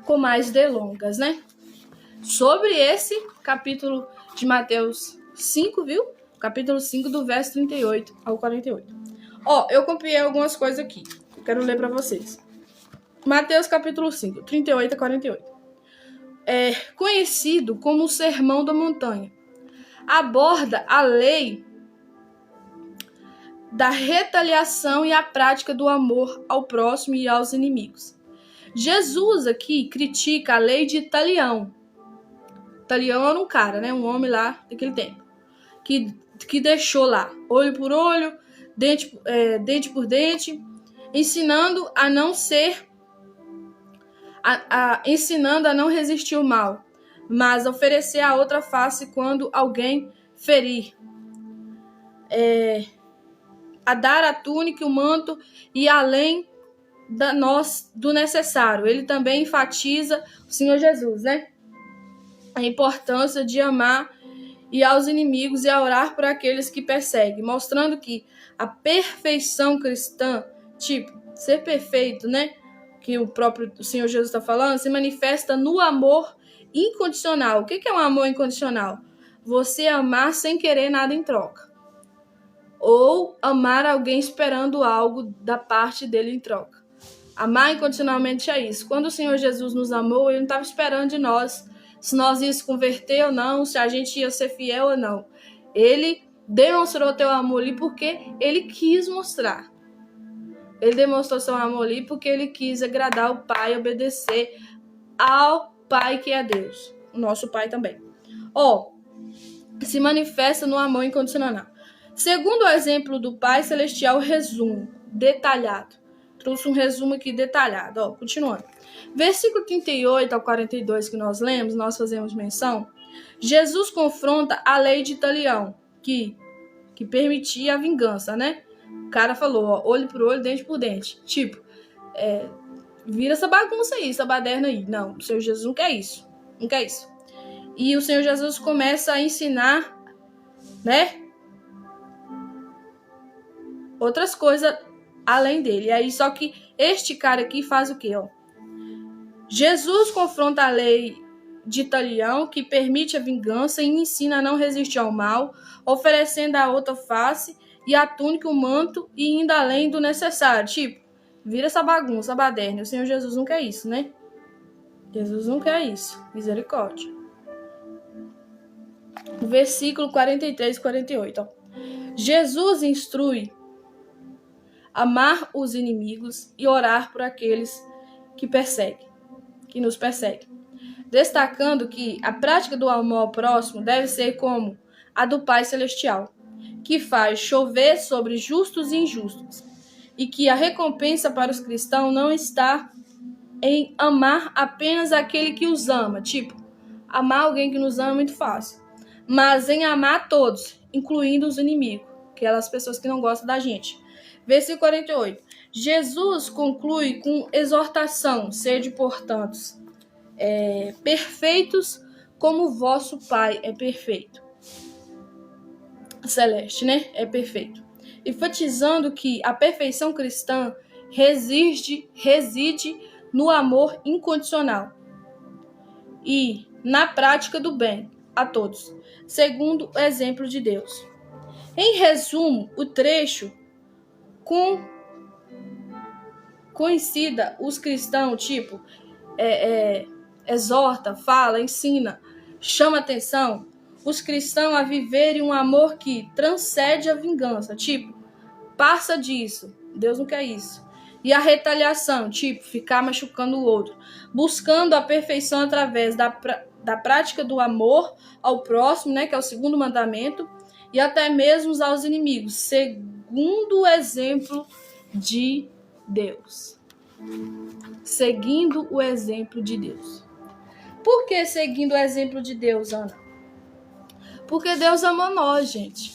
com mais delongas, né? Sobre esse capítulo de Mateus 5, viu? Capítulo 5, do verso 38 ao 48. Ó, eu copiei algumas coisas aqui. Eu quero ler para vocês. Mateus capítulo 5, 38 a 48. É conhecido como o Sermão da Montanha. Aborda a lei da retaliação e a prática do amor ao próximo e aos inimigos. Jesus aqui critica a lei de Talião. Talião era um cara, né? Um homem lá daquele tempo. Que deixou lá, olho por olho, dente por dente, ensinando a não ser, ensinando a não resistir ao mal, mas oferecer a outra face quando alguém ferir, a dar a túnica e o manto e além do necessário. Ele também enfatiza, o Senhor Jesus, né? A importância de amar e aos inimigos e a orar por aqueles que perseguem, mostrando que a perfeição cristã, tipo, ser perfeito, né? Que o próprio Senhor Jesus está falando, se manifesta no amor incondicional. O que é um amor incondicional? Você amar sem querer nada em troca. Ou amar alguém esperando algo da parte dele em troca. Amar incondicionalmente é isso. Quando o Senhor Jesus nos amou, ele não estava esperando de nós se nós íamos se converter ou não, se a gente ia ser fiel ou não. Ele demonstrou teu amor ali porque ele quis mostrar. Ele demonstrou seu amor ali porque ele quis agradar o Pai, obedecer ao Pai que é Deus. O nosso Pai também. Se manifesta no amor incondicional. Segundo o exemplo do Pai Celestial, resumo detalhado. Trouxe um resumo aqui detalhado. Continuando. Versículo 38 ao 42 que nós lemos, nós fazemos menção. Jesus confronta a lei de Talião, que permitia a vingança, né? O cara falou, olho por olho, dente por dente. Tipo, vira essa bagunça aí, essa baderna aí. Não, o Senhor Jesus não quer isso. Não quer isso. E o Senhor Jesus começa a ensinar, né? Outras coisas além dele. E aí, só que este cara aqui faz o quê, Jesus confronta a lei de Talião, que permite a vingança e ensina a não resistir ao mal, oferecendo a outra face e a túnica, o manto e indo além do necessário. Tipo, vira essa bagunça, a baderna. O Senhor Jesus não quer isso, né? Jesus não quer isso. Misericórdia. Versículo 43 e 48. Jesus instrui amar os inimigos e orar por aqueles que nos perseguem. Destacando que a prática do amor ao próximo deve ser como a do Pai Celestial, que faz chover sobre justos e injustos, e que a recompensa para os cristãos não está em amar apenas aquele que os ama. Tipo, amar alguém que nos ama é muito fácil. mas em amar a todos, incluindo os inimigos, aquelas pessoas que não gostam da gente. Versículo 48. Jesus conclui com exortação: sede, portanto, perfeitos como vosso Pai é perfeito. Celeste, né? É perfeito. Enfatizando que a perfeição cristã reside no amor incondicional e na prática do bem a todos, segundo o exemplo de Deus. Em resumo, o trecho coincida os cristãos, tipo, exorta, fala, ensina, chama atenção os cristãos a viverem um amor que transcende a vingança, tipo, passa disso, Deus não quer isso. E a retaliação, tipo, ficar machucando o outro, buscando a perfeição através da prática do amor ao próximo, né, que é o segundo mandamento, e até mesmo aos inimigos, segundo o exemplo de Deus. Seguindo o exemplo de Deus. Por que seguindo o exemplo de Deus, Ana? Porque Deus amou nós, gente.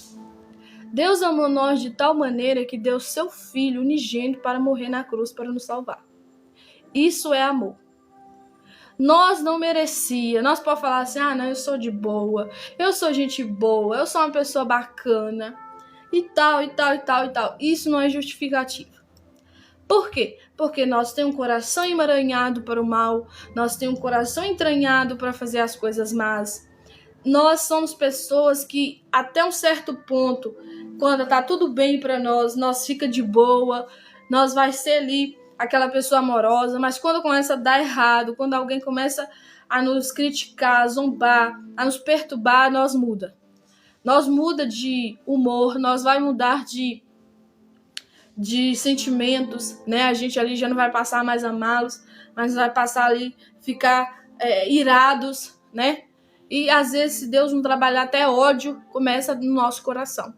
Deus amou nós de tal maneira que deu seu Filho unigênito para morrer na cruz para nos salvar. Isso é amor. Nós não merecia. Nós podemos falar assim, não, eu sou de boa, eu sou gente boa, eu sou uma pessoa bacana, e tal, e tal, e tal, e tal. Isso não é justificativo. Por quê? Porque nós temos um coração emaranhado para o mal, nós temos um coração entranhado para fazer as coisas más. Nós somos pessoas que, até um certo ponto, quando tá tudo bem para nós fica de boa, nós vai ser ali aquela pessoa amorosa, mas quando começa a dar errado, quando alguém começa a nos criticar, a zombar, a nos perturbar, nós muda. Nós muda de humor, nós vai mudar de sentimentos, né? A gente ali já não vai passar mais a amá-los, mas vai passar ali ficar irados, né? E às vezes, se Deus não trabalhar, até ódio começa no nosso coração.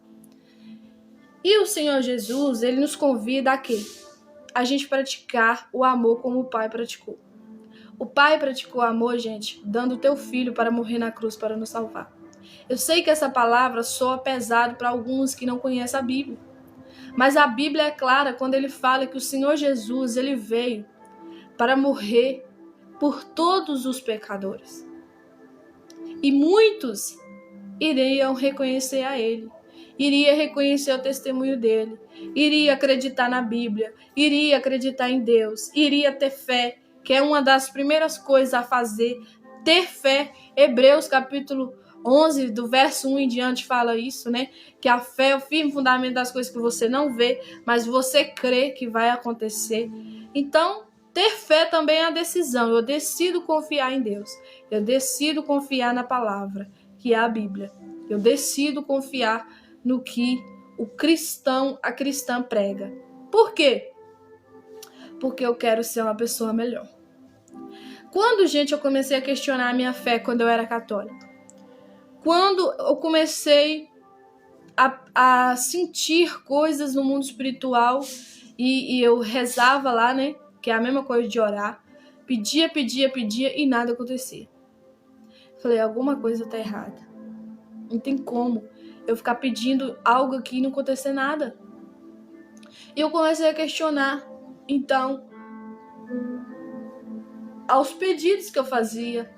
E o Senhor Jesus, ele nos convida a quê? A gente praticar o amor como o Pai praticou. O Pai praticou amor, gente, dando o teu filho para morrer na cruz para nos salvar. Eu sei que essa palavra soa pesado para alguns que não conhecem a Bíblia. Mas a Bíblia é clara quando ele fala que o Senhor Jesus, ele veio para morrer por todos os pecadores. E muitos iriam reconhecer a ele, iria reconhecer o testemunho dele, iria acreditar na Bíblia, iria acreditar em Deus, iria ter fé, que é uma das primeiras coisas a fazer, ter fé. Hebreus capítulo 11, do verso 1 em diante fala isso, né? Que a fé é o firme fundamento das coisas que você não vê, mas você crê que vai acontecer. Então, ter fé também é a decisão. Eu decido confiar em Deus. Eu decido confiar na palavra, que é a Bíblia. Eu decido confiar no que a cristã prega. Por quê? Porque eu quero ser uma pessoa melhor. Quando, gente, eu comecei a questionar a minha fé quando eu era católica? Quando eu comecei a sentir coisas no mundo espiritual e eu rezava lá, né? Que é a mesma coisa de orar. Pedia e nada acontecia. Falei, alguma coisa tá errada. Não tem como eu ficar pedindo algo aqui e não acontecer nada. E eu comecei a questionar. Então, aos pedidos que eu fazia,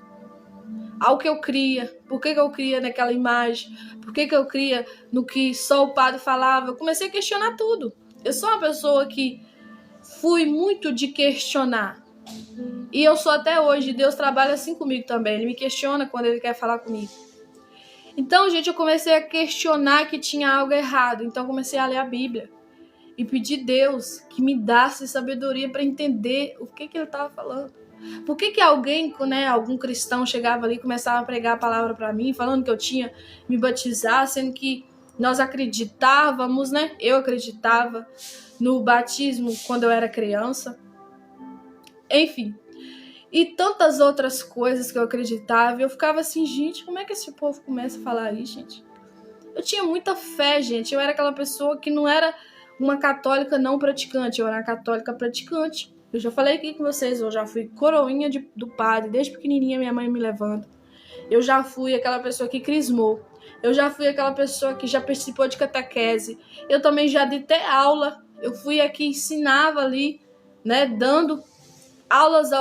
ao que eu cria, por que eu cria naquela imagem, por que eu cria no que só o padre falava, eu comecei a questionar tudo. Eu sou uma pessoa que fui muito de questionar. E eu sou até hoje, Deus trabalha assim comigo também, ele me questiona quando ele quer falar comigo. Então, gente, eu comecei a questionar que tinha algo errado, então eu comecei a ler a Bíblia e pedir a Deus que me desse sabedoria para entender o que ele estava falando. Por que alguém, né, algum cristão chegava ali e começava a pregar a palavra para mim, falando que eu tinha me batizar, sendo que nós acreditávamos, né? Eu acreditava no batismo quando eu era criança. Enfim. E tantas outras coisas que eu acreditava. Eu ficava assim, gente, como é que esse povo começa a falar isso, gente? Eu tinha muita fé, gente. Eu era aquela pessoa que não era uma católica não praticante. Eu era uma católica praticante. Eu já falei aqui com vocês, eu já fui coroinha do padre, desde pequenininha minha mãe me levando. Eu já fui aquela pessoa que crismou. Eu já fui aquela pessoa que já participou de catequese. Eu também já dei até aula. Eu fui aqui, ensinava ali, né, dando aulas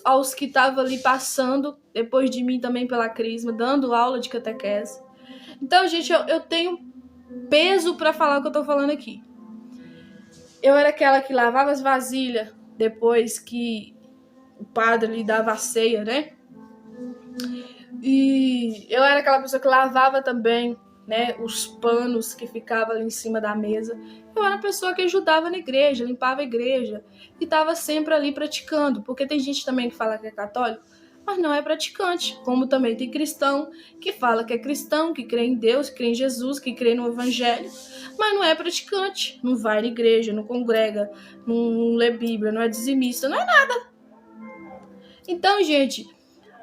aos que estavam ali passando, depois de mim também pela crisma, dando aula de catequese. Então, gente, eu tenho peso para falar o que eu tô falando aqui. Eu era aquela que lavava as vasilhas depois que o padre lhe dava a ceia, né? E eu era aquela pessoa que lavava também, né, os panos que ficavam ali em cima da mesa. Eu era a pessoa que ajudava na igreja, limpava a igreja e estava sempre ali praticando, porque tem gente também que fala que é católico, mas não é praticante, como também tem cristão que fala que é cristão, que crê em Deus, que crê em Jesus, que crê no evangelho, mas não é praticante, não vai na igreja, não congrega, não lê Bíblia, não é dizimista, não é nada. Então, gente,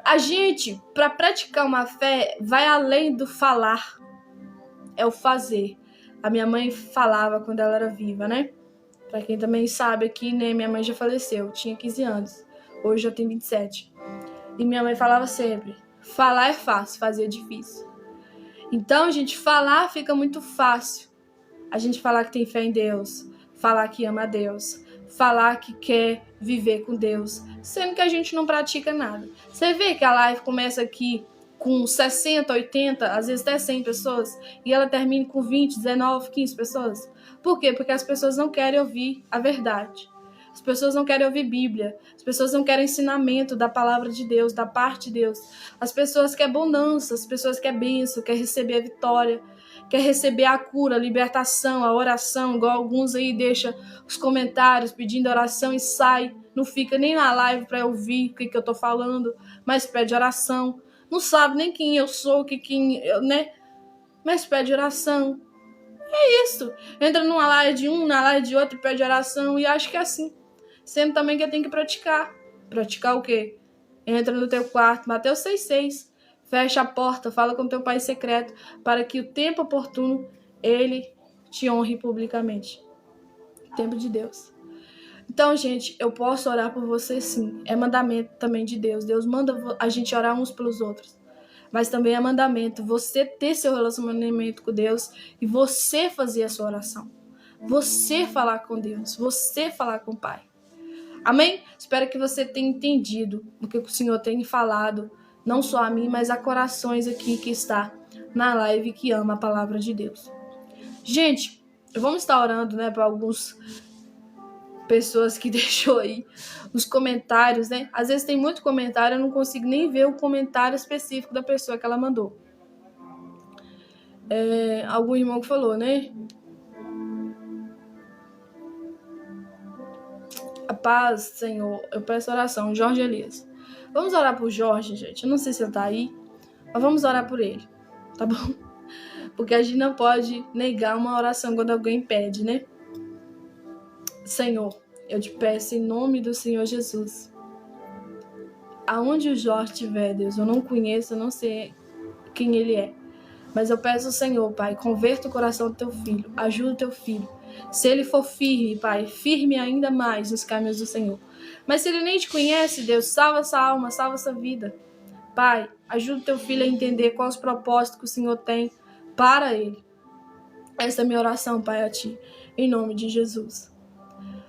a gente, para praticar uma fé, vai além do falar, é o fazer. A minha mãe falava quando ela era viva, né? Para quem também sabe aqui, né? Minha mãe já faleceu, tinha 15 anos, hoje já tem 27. E minha mãe falava sempre, falar é fácil, fazer é difícil. Então, gente, falar fica muito fácil. A gente falar que tem fé em Deus, falar que ama a Deus, falar que quer viver com Deus, sendo que a gente não pratica nada. Você vê que a live começa aqui com 60, 80, às vezes até 100 pessoas, e ela termina com 20, 19, 15 pessoas. Por quê? Porque as pessoas não querem ouvir a verdade. As pessoas não querem ouvir Bíblia. As pessoas não querem ensinamento da palavra de Deus, da parte de Deus. As pessoas querem bonança, as pessoas querem bênção, querem receber a vitória, quer receber a cura, a libertação, a oração, igual alguns aí deixam os comentários pedindo oração e sai, não fica nem na live para ouvir o que eu tô falando, mas pede oração, não sabe nem quem eu sou, né? Mas pede oração. É isso. Entra numa live de um, na live de outro e pede oração e acho que é assim. Sendo também que eu tenho que praticar. Praticar o quê? Entra no teu quarto, Mateus 6,6. Fecha a porta, fala com teu pai secreto, para que o tempo oportuno ele te honre publicamente. Tempo de Deus. Então, gente, eu posso orar por você sim. É mandamento também de Deus. Deus manda a gente orar uns pelos outros. Mas também é mandamento você ter seu relacionamento com Deus e você fazer a sua oração. Você falar com Deus, você falar com o Pai. Amém? Espero que você tenha entendido o que o Senhor tem falado, não só a mim, mas a corações aqui que está na live que ama a palavra de Deus. Gente, vamos estar orando, né, para algumas pessoas que deixou aí os comentários, né? Às vezes tem muito comentário, eu não consigo nem ver o comentário específico da pessoa que ela mandou. Algum irmão que falou, né? A paz, Senhor, eu peço oração. Jorge Elias. Vamos orar por Jorge, gente. Eu não sei se ele tá aí, mas vamos orar por ele, tá bom? Porque a gente não pode negar uma oração quando alguém pede, né? Senhor, eu te peço em nome do Senhor Jesus. Aonde o Jorge estiver, Deus, eu não conheço, eu não sei quem ele é. Mas eu peço ao Senhor, Pai, converta o coração do teu filho, ajuda o teu filho. Se ele for firme, Pai, firme ainda mais nos caminhos do Senhor. Mas se ele nem te conhece, Deus, salva essa alma, salva essa vida. Pai, ajuda o teu filho a entender quais os propósitos que o Senhor tem para ele. Essa é a minha oração, Pai, a ti, em nome de Jesus.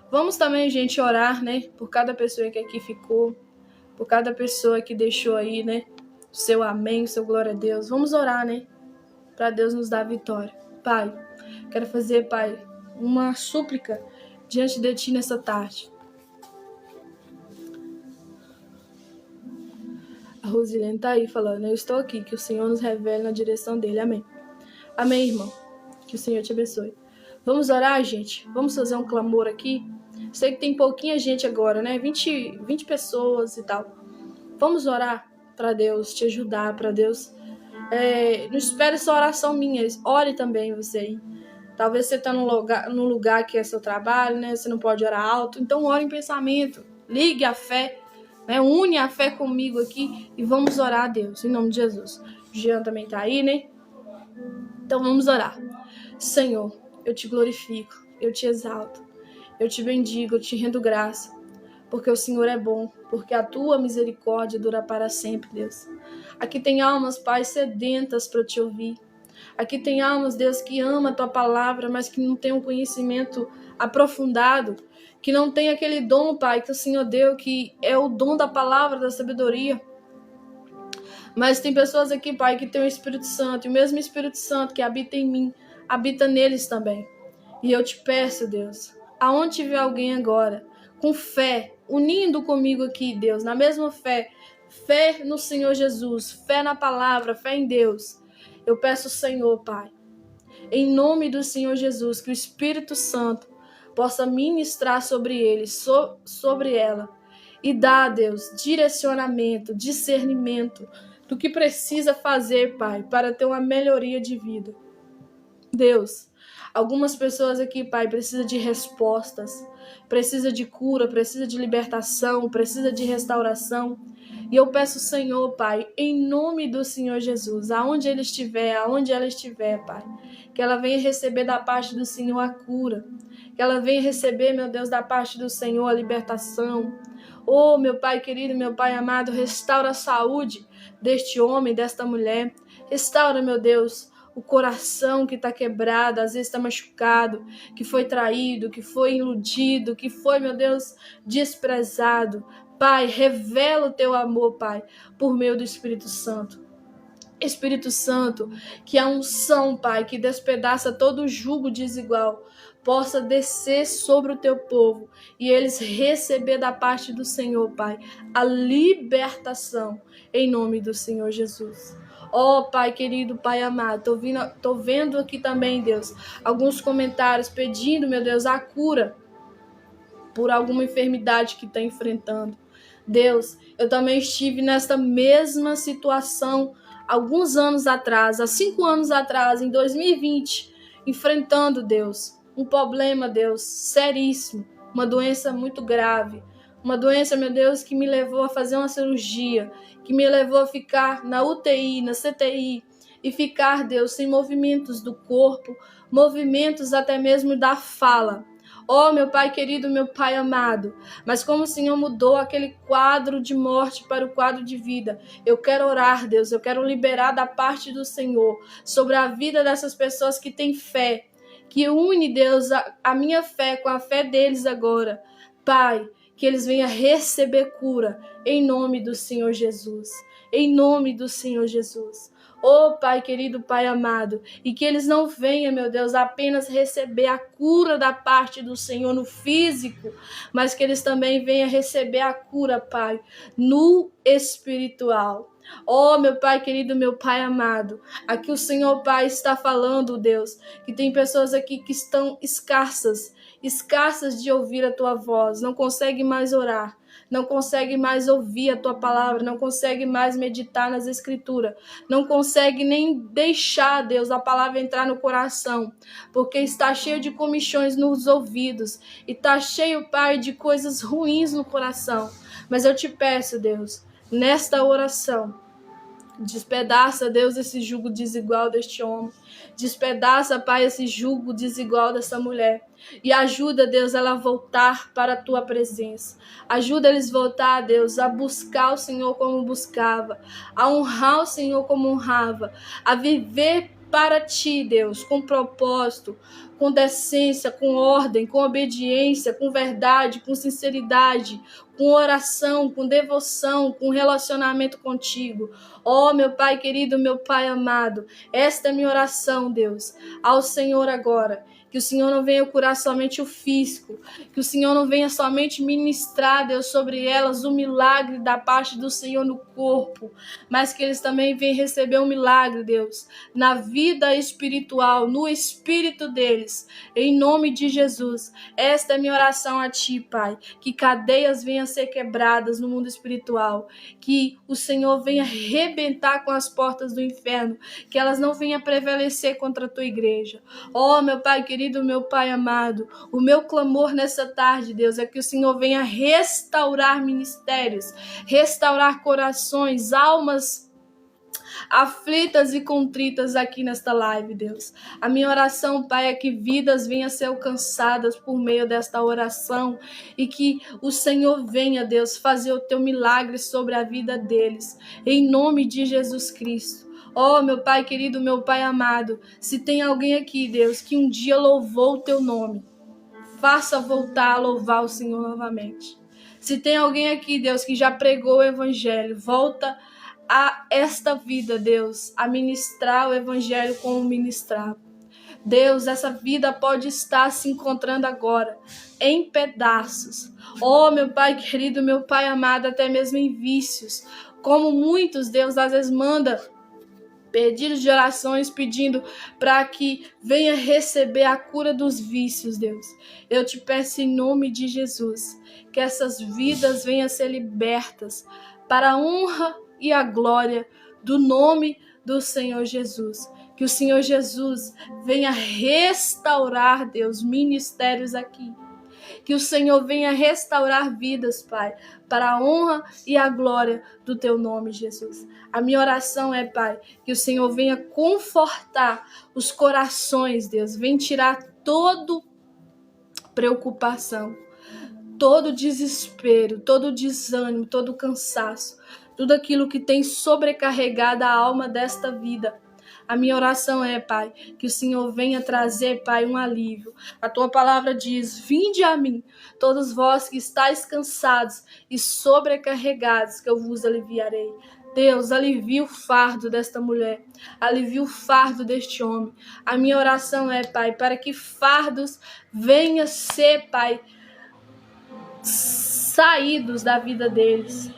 Vamos também, gente, orar, né, por cada pessoa que aqui ficou, por cada pessoa que deixou aí, né, o seu amém, o seu glória a Deus. Vamos orar, né, para Deus nos dar a vitória. Pai, quero fazer, Pai, uma súplica diante de Ti nessa tarde. A Rosilene tá aí falando, eu estou aqui, que o Senhor nos revele na direção dele. Amém. Amém, irmão. Que o Senhor te abençoe. Vamos orar, gente? Vamos fazer um clamor aqui? Sei que tem pouquinha gente agora, né? 20 pessoas e tal. Vamos orar para Deus te ajudar, para Deus... não espere só oração minha, ore também você aí. Talvez você está num lugar que é seu trabalho, né? Você não pode orar alto, então ore em pensamento. Ligue a fé, né? Une a fé comigo aqui e vamos orar a Deus, em nome de Jesus. O Jean também está aí, né? Então vamos orar. Senhor, eu te glorifico, eu te exalto, eu te bendigo, eu te rendo graça porque o Senhor é bom, porque a tua misericórdia dura para sempre, Deus. Aqui tem almas, Pai, sedentas para te ouvir. Aqui tem almas, Deus, que ama a tua palavra, mas que não tem um conhecimento aprofundado, que não tem aquele dom, Pai, que o Senhor deu, que é o dom da palavra, da sabedoria. Mas tem pessoas aqui, Pai, que tem o Espírito Santo, e o mesmo Espírito Santo que habita em mim, habita neles também. E eu te peço, Deus, aonde tiver alguém agora, com fé, unindo comigo aqui, Deus, na mesma fé, fé no Senhor Jesus, fé na palavra, fé em Deus. Eu peço, Senhor, Pai, em nome do Senhor Jesus, que o Espírito Santo possa ministrar sobre ele, sobre ela, e dar, Deus, direcionamento, discernimento do que precisa fazer, Pai, para ter uma melhoria de vida. Deus, algumas pessoas aqui, Pai, precisam de respostas, precisa de cura, precisa de libertação, precisa de restauração. E eu peço, Senhor, Pai, em nome do Senhor Jesus, aonde ele estiver, aonde ela estiver, Pai, que ela venha receber da parte do Senhor a cura, que ela venha receber, meu Deus, da parte do Senhor a libertação. Oh, meu Pai querido, meu Pai amado, restaura a saúde deste homem, desta mulher. Restaura, meu Deus, o coração que está quebrado, às vezes está machucado, que foi traído, que foi iludido, que foi, meu Deus, desprezado. Pai, revela o teu amor, Pai, por meio do Espírito Santo. Espírito Santo, que a unção, Pai, que despedaça todo jugo desigual, possa descer sobre o teu povo e eles receber da parte do Senhor, Pai, a libertação em nome do Senhor Jesus. Ó, Pai querido, Pai amado, tô vendo aqui também, Deus, alguns comentários pedindo, meu Deus, a cura por alguma enfermidade que está enfrentando. Deus, eu também estive nessa mesma situação alguns anos atrás, há 5 anos atrás, em 2020, enfrentando, Deus, um problema, Deus, seríssimo, uma doença muito grave, uma doença, meu Deus, que me levou a fazer uma cirurgia, que me levou a ficar na UTI, na CTI, e ficar, Deus, sem movimentos do corpo, movimentos até mesmo da fala. Oh, meu Pai querido, meu Pai amado, mas como o Senhor mudou aquele quadro de morte para o quadro de vida, eu quero orar, Deus, eu quero liberar da parte do Senhor sobre a vida dessas pessoas que têm fé, que une, Deus, a minha fé com a fé deles agora. Pai, que eles venham receber cura em nome do Senhor Jesus, em nome do Senhor Jesus. Oh, Pai querido, Pai amado, e que eles não venham, meu Deus, apenas receber a cura da parte do Senhor no físico, mas que eles também venham receber a cura, Pai, no espiritual. Oh, meu Pai querido, meu Pai amado, aqui o Senhor, Pai, está falando, Deus, que tem pessoas aqui que estão escassas de ouvir a Tua voz, não conseguem mais orar, não consegue mais ouvir a tua palavra, não consegue mais meditar nas escrituras, não consegue nem deixar, Deus, a palavra entrar no coração, porque está cheio de comichões nos ouvidos e está cheio, Pai, de coisas ruins no coração. Mas eu te peço, Deus, nesta oração, despedaça, Deus, esse jugo desigual deste homem. Despedaça, Pai, esse jugo desigual dessa mulher. E ajuda, Deus, ela a voltar para a Tua presença. Ajuda eles a voltar, Deus, a buscar o Senhor como buscava. A honrar o Senhor como honrava. A viver para Ti, Deus, com propósito, com decência, com ordem, com obediência, com verdade, com sinceridade, com oração, com devoção, com relacionamento contigo. Oh, meu Pai querido, meu Pai amado, esta é minha oração, Deus, ao Senhor agora. Que o Senhor não venha curar somente o físico, que o Senhor não venha somente ministrar, Deus, sobre elas o milagre da parte do Senhor no corpo, mas que eles também venham receber um milagre, Deus, na vida espiritual, no espírito deles, em nome de Jesus. Esta é minha oração a Ti, Pai, que cadeias venham a ser quebradas no mundo espiritual, que o Senhor venha arrebentar com as portas do inferno, que elas não venham prevalecer contra a Tua igreja. Oh, meu Pai querido, meu Pai amado, o meu clamor nessa tarde, Deus, é que o Senhor venha restaurar ministérios, restaurar corações, almas aflitas e contritas aqui nesta live, Deus. A minha oração, Pai, é que vidas venham a ser alcançadas por meio desta oração e que o Senhor venha, Deus, fazer o teu milagre sobre a vida deles, em nome de Jesus Cristo. Oh, meu Pai querido, meu Pai amado, se tem alguém aqui, Deus, que um dia louvou o teu nome, faça voltar a louvar o Senhor novamente. Se tem alguém aqui, Deus, que já pregou o evangelho, volta a esta vida, Deus, a ministrar o evangelho como ministrava. Deus, essa vida pode estar se encontrando agora em pedaços. Oh, meu Pai querido, meu Pai amado, até mesmo em vícios. Como muitos, Deus, às vezes manda pedidos de orações pedindo para que venha receber a cura dos vícios, Deus. Eu te peço em nome de Jesus, que essas vidas venham a ser libertas para a honra e a glória do nome do Senhor Jesus. Que o Senhor Jesus venha restaurar, Deus, ministérios aqui. Que o Senhor venha restaurar vidas, Pai, para a honra e a glória do teu nome, Jesus. A minha oração é, Pai, que o Senhor venha confortar os corações, Deus. Venha tirar toda preocupação, todo desespero, todo desânimo, todo cansaço, tudo aquilo que tem sobrecarregado a alma desta vida. A minha oração é, Pai, que o Senhor venha trazer, Pai, um alívio. A tua palavra diz: vinde a mim, todos vós que estáis cansados e sobrecarregados, que eu vos aliviarei. Deus, alivia o fardo desta mulher, alivia o fardo deste homem. A minha oração é, Pai, para que fardos venham ser, Pai, saídos da vida deles,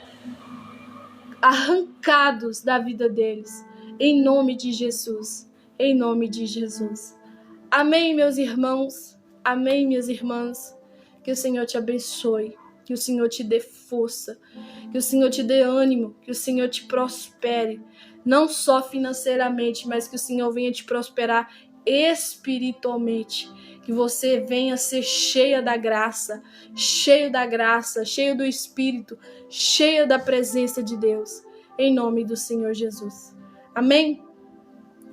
arrancados da vida deles. Em nome de Jesus, em nome de Jesus. Amém, meus irmãos, amém, minhas irmãs. Que o Senhor te abençoe, que o Senhor te dê força, que o Senhor te dê ânimo, que o Senhor te prospere, não só financeiramente, mas que o Senhor venha te prosperar espiritualmente, que você venha ser cheia da graça, cheio do Espírito, cheia da presença de Deus, em nome do Senhor Jesus. Amém?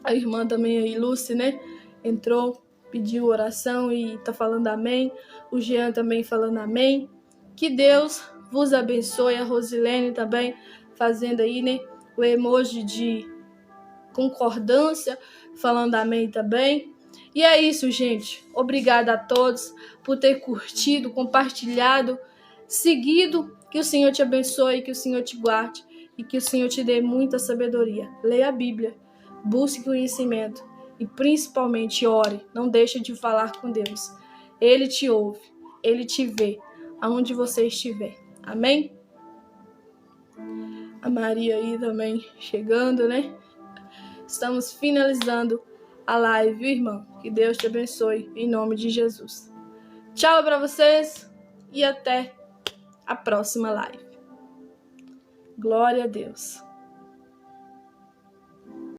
A irmã também aí, Lúcia, né? Entrou, pediu oração e tá falando amém. O Jean também falando amém. Que Deus vos abençoe. A Rosilene também fazendo aí, né? O emoji de concordância, falando amém também. E é isso, gente. Obrigada a todos por ter curtido, compartilhado, seguido. Que o Senhor te abençoe, que o Senhor te guarde. E que o Senhor te dê muita sabedoria. Leia a Bíblia, busque conhecimento e principalmente ore. Não deixe de falar com Deus. Ele te ouve, Ele te vê, aonde você estiver. Amém? A Maria aí também chegando, né? Estamos finalizando a live, viu, irmão? Que Deus te abençoe, em nome de Jesus. Tchau para vocês e até a próxima live. Glória a Deus.